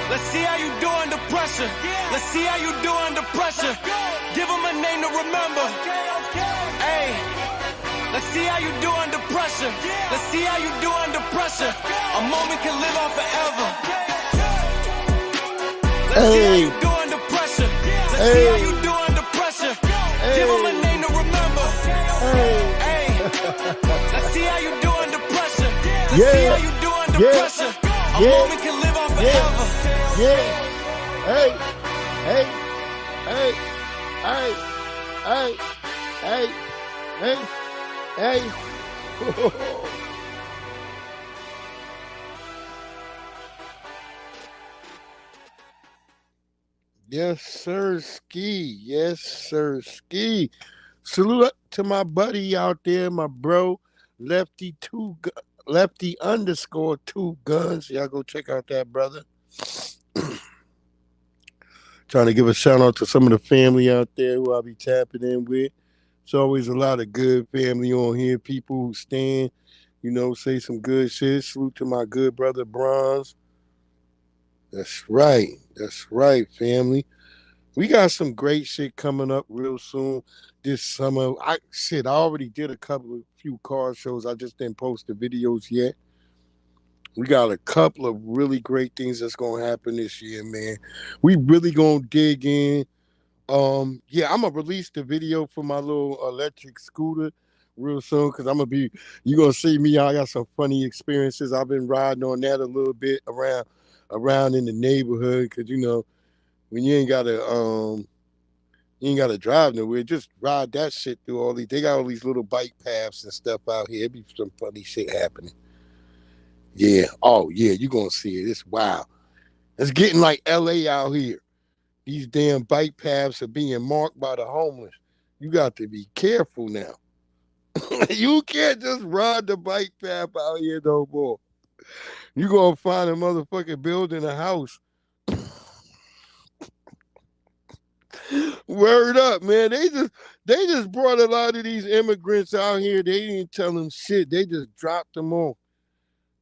Let's see how you do under pressure. Let's see how you do under pressure. Give them a name to remember. Hey, let's see how you do under pressure. Let's see how you do under pressure. A moment can live on forever. Let's see how you do under pressure. Let's see how you do under pressure. Give them a name to remember. Hey, let's see how you do under pressure. Let's see how you do under pressure. A moment can live on forever. Yeah. Hey. Hey. Hey. Hey. Hey. Hey. Hey. Hey. Yes, sir, ski. Yes, sir, ski. Salute to my buddy out there, my bro, Lefty underscore 2 guns. Y'all go check out that brother. Trying to give a shout out to some of the family out there who I'll be tapping in with. It's always a lot of good family on here. People who stand, say some good shit. Salute to my good brother Bronze. That's right. That's right, family. We got some great shit coming up real soon this summer. I already did a few car shows. I just didn't post the videos yet. We got a couple of really great things that's gonna happen this year, man. We really gonna dig in. I'm gonna release the video for my little electric scooter real soon because you gonna see me. I got some funny experiences. I've been riding on that a little bit around in the neighborhood because when you ain't gotta drive nowhere, just ride that shit through all these. They got all these little bike paths and stuff out here. It be some funny shit happening. Yeah. Oh yeah, you gonna see it. It's wild. It's getting like LA out here. These damn bike paths are being marked by the homeless. You got to be careful now. You can't just ride the bike path out here no more. You gonna find a motherfucker building a house. Word up, man. They just brought a lot of these immigrants out here. They didn't tell them shit. They just dropped them off.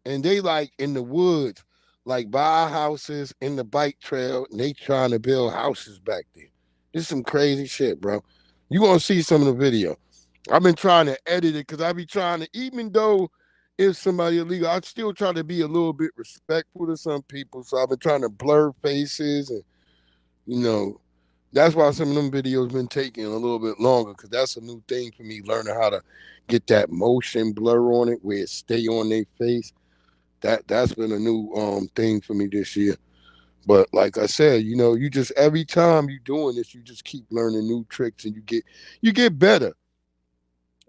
And they like in the woods, like by houses in the bike trail, and they trying to build houses back there. This is some crazy shit, bro. You gonna see some of the video. I've been trying to edit it because I be trying to, even though if somebody illegal, I still try to be a little bit respectful to some people. So I've been trying to blur faces and, that's why some of them videos been taking a little bit longer because that's a new thing for me, learning how to get that motion blur on it where it stay on their face. That's been a new thing for me this year. But like I said, you just every time you doing this, you just keep learning new tricks and you get better.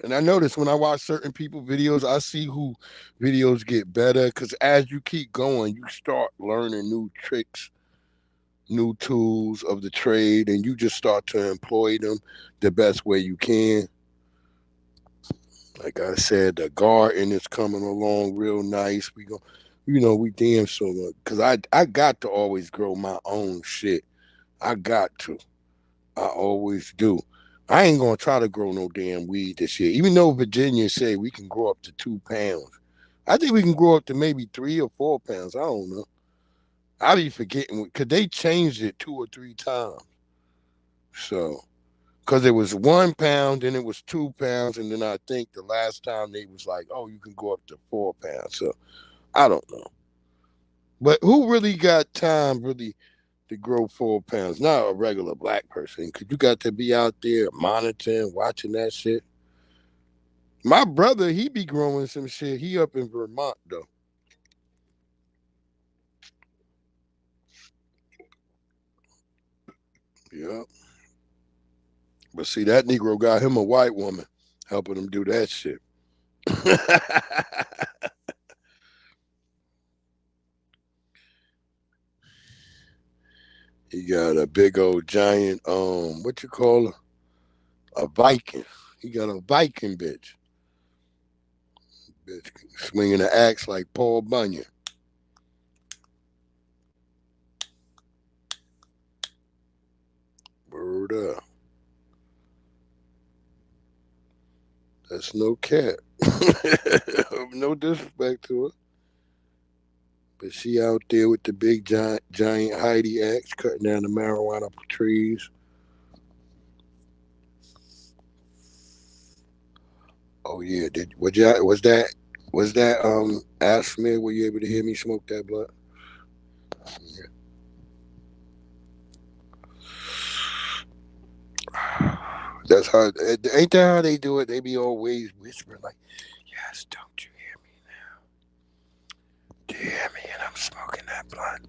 And I notice when I watch certain people videos, I see who videos get better because as you keep going, you start learning new tricks new tools of the trade, and you just start to employ them the best way you can. Like I said, the garden is coming along real nice. We go, we damn so much because I got to always grow my own shit. I got to. I always do. I ain't gonna try to grow no damn weed this year. Even though Virginia say we can grow up to 2 pounds, I think we can grow up to maybe 3 or 4 pounds. I don't know. I be forgetting because they changed it 2 or 3 times. So, because it was 1 pound, then it was 2 pounds, and then I think the last time they was like, oh, you can go up to 4 pounds. So I don't know. But who really got time really to grow 4 pounds? Not a regular black person, because you got to be out there monitoring, watching that shit. My brother, he be growing some shit. He up in Vermont though. Yeah. But see, that Negro got him a white woman helping him do that shit. He got a big old giant, what you call her? A Viking. He got a Viking bitch. Bitch swinging an axe like Paul Bunyan. Word up. That's no cat. No disrespect to her. But she out there with the big giant Heidi axe cutting down the marijuana trees. Oh yeah, was that Ash Smith? Were you able to hear me smoke that blunt? Yeah. That's how. Ain't that how they do it? They be always whispering like, "Yes, don't you hear me now? Do you hear me?" And I'm smoking that blunt.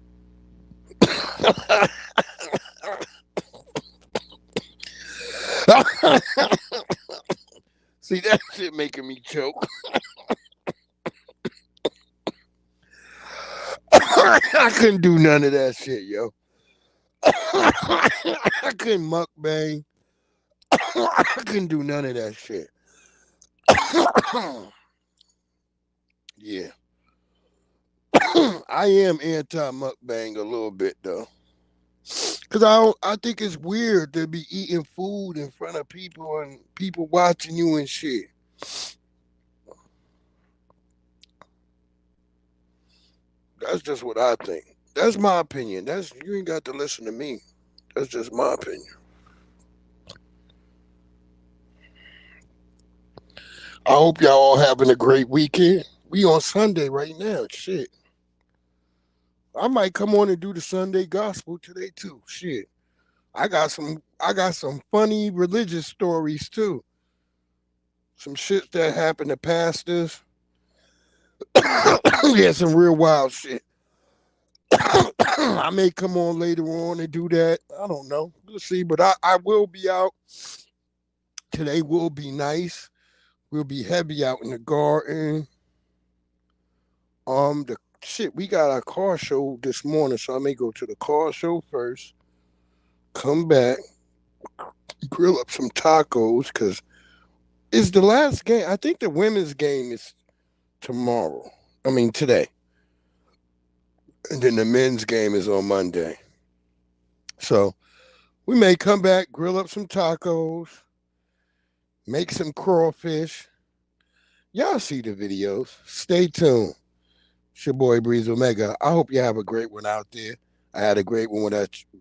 See that shit making me choke. I couldn't do none of that shit, yo. I couldn't mukbang. I couldn't do none of that shit. Yeah. I am anti mukbang a little bit though. Cause I think it's weird to be eating food in front of people and people watching you and shit. That's just what I think. That's my opinion. That's you ain't got to listen to me. That's just my opinion. I hope y'all all having a great weekend. We on Sunday right now. Shit. I might come on and do the Sunday gospel today too. Shit. I got some funny religious stories too. Some shit that happened to pastors. Yeah, some real wild shit. I may come on later on and do that. I don't know. We'll see. But I will be out. Today will be nice. We'll be heavy out in the garden. The shit, we got our car show this morning, so I may go to the car show first. Come back, grill up some tacos, cause it's the last game. I think the women's game is tomorrow. I mean today. And then the men's game is on Monday. So we may come back, grill up some tacos, make some crawfish. Y'all see the videos. Stay tuned. It's your boy Breeze Omega. I hope you have a great one out there. I had a great one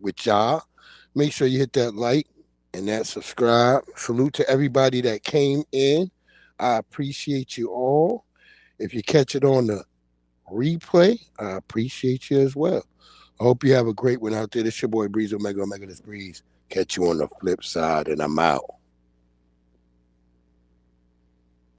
with y'all. Make sure you hit that like and that subscribe. Salute to everybody that came in. I appreciate you all. If you catch it on the replay, I appreciate you as well. I hope you have a great one out there. This your boy Breeze Omega, Omega this Breeze. Catch you on the flip side, and I'm out.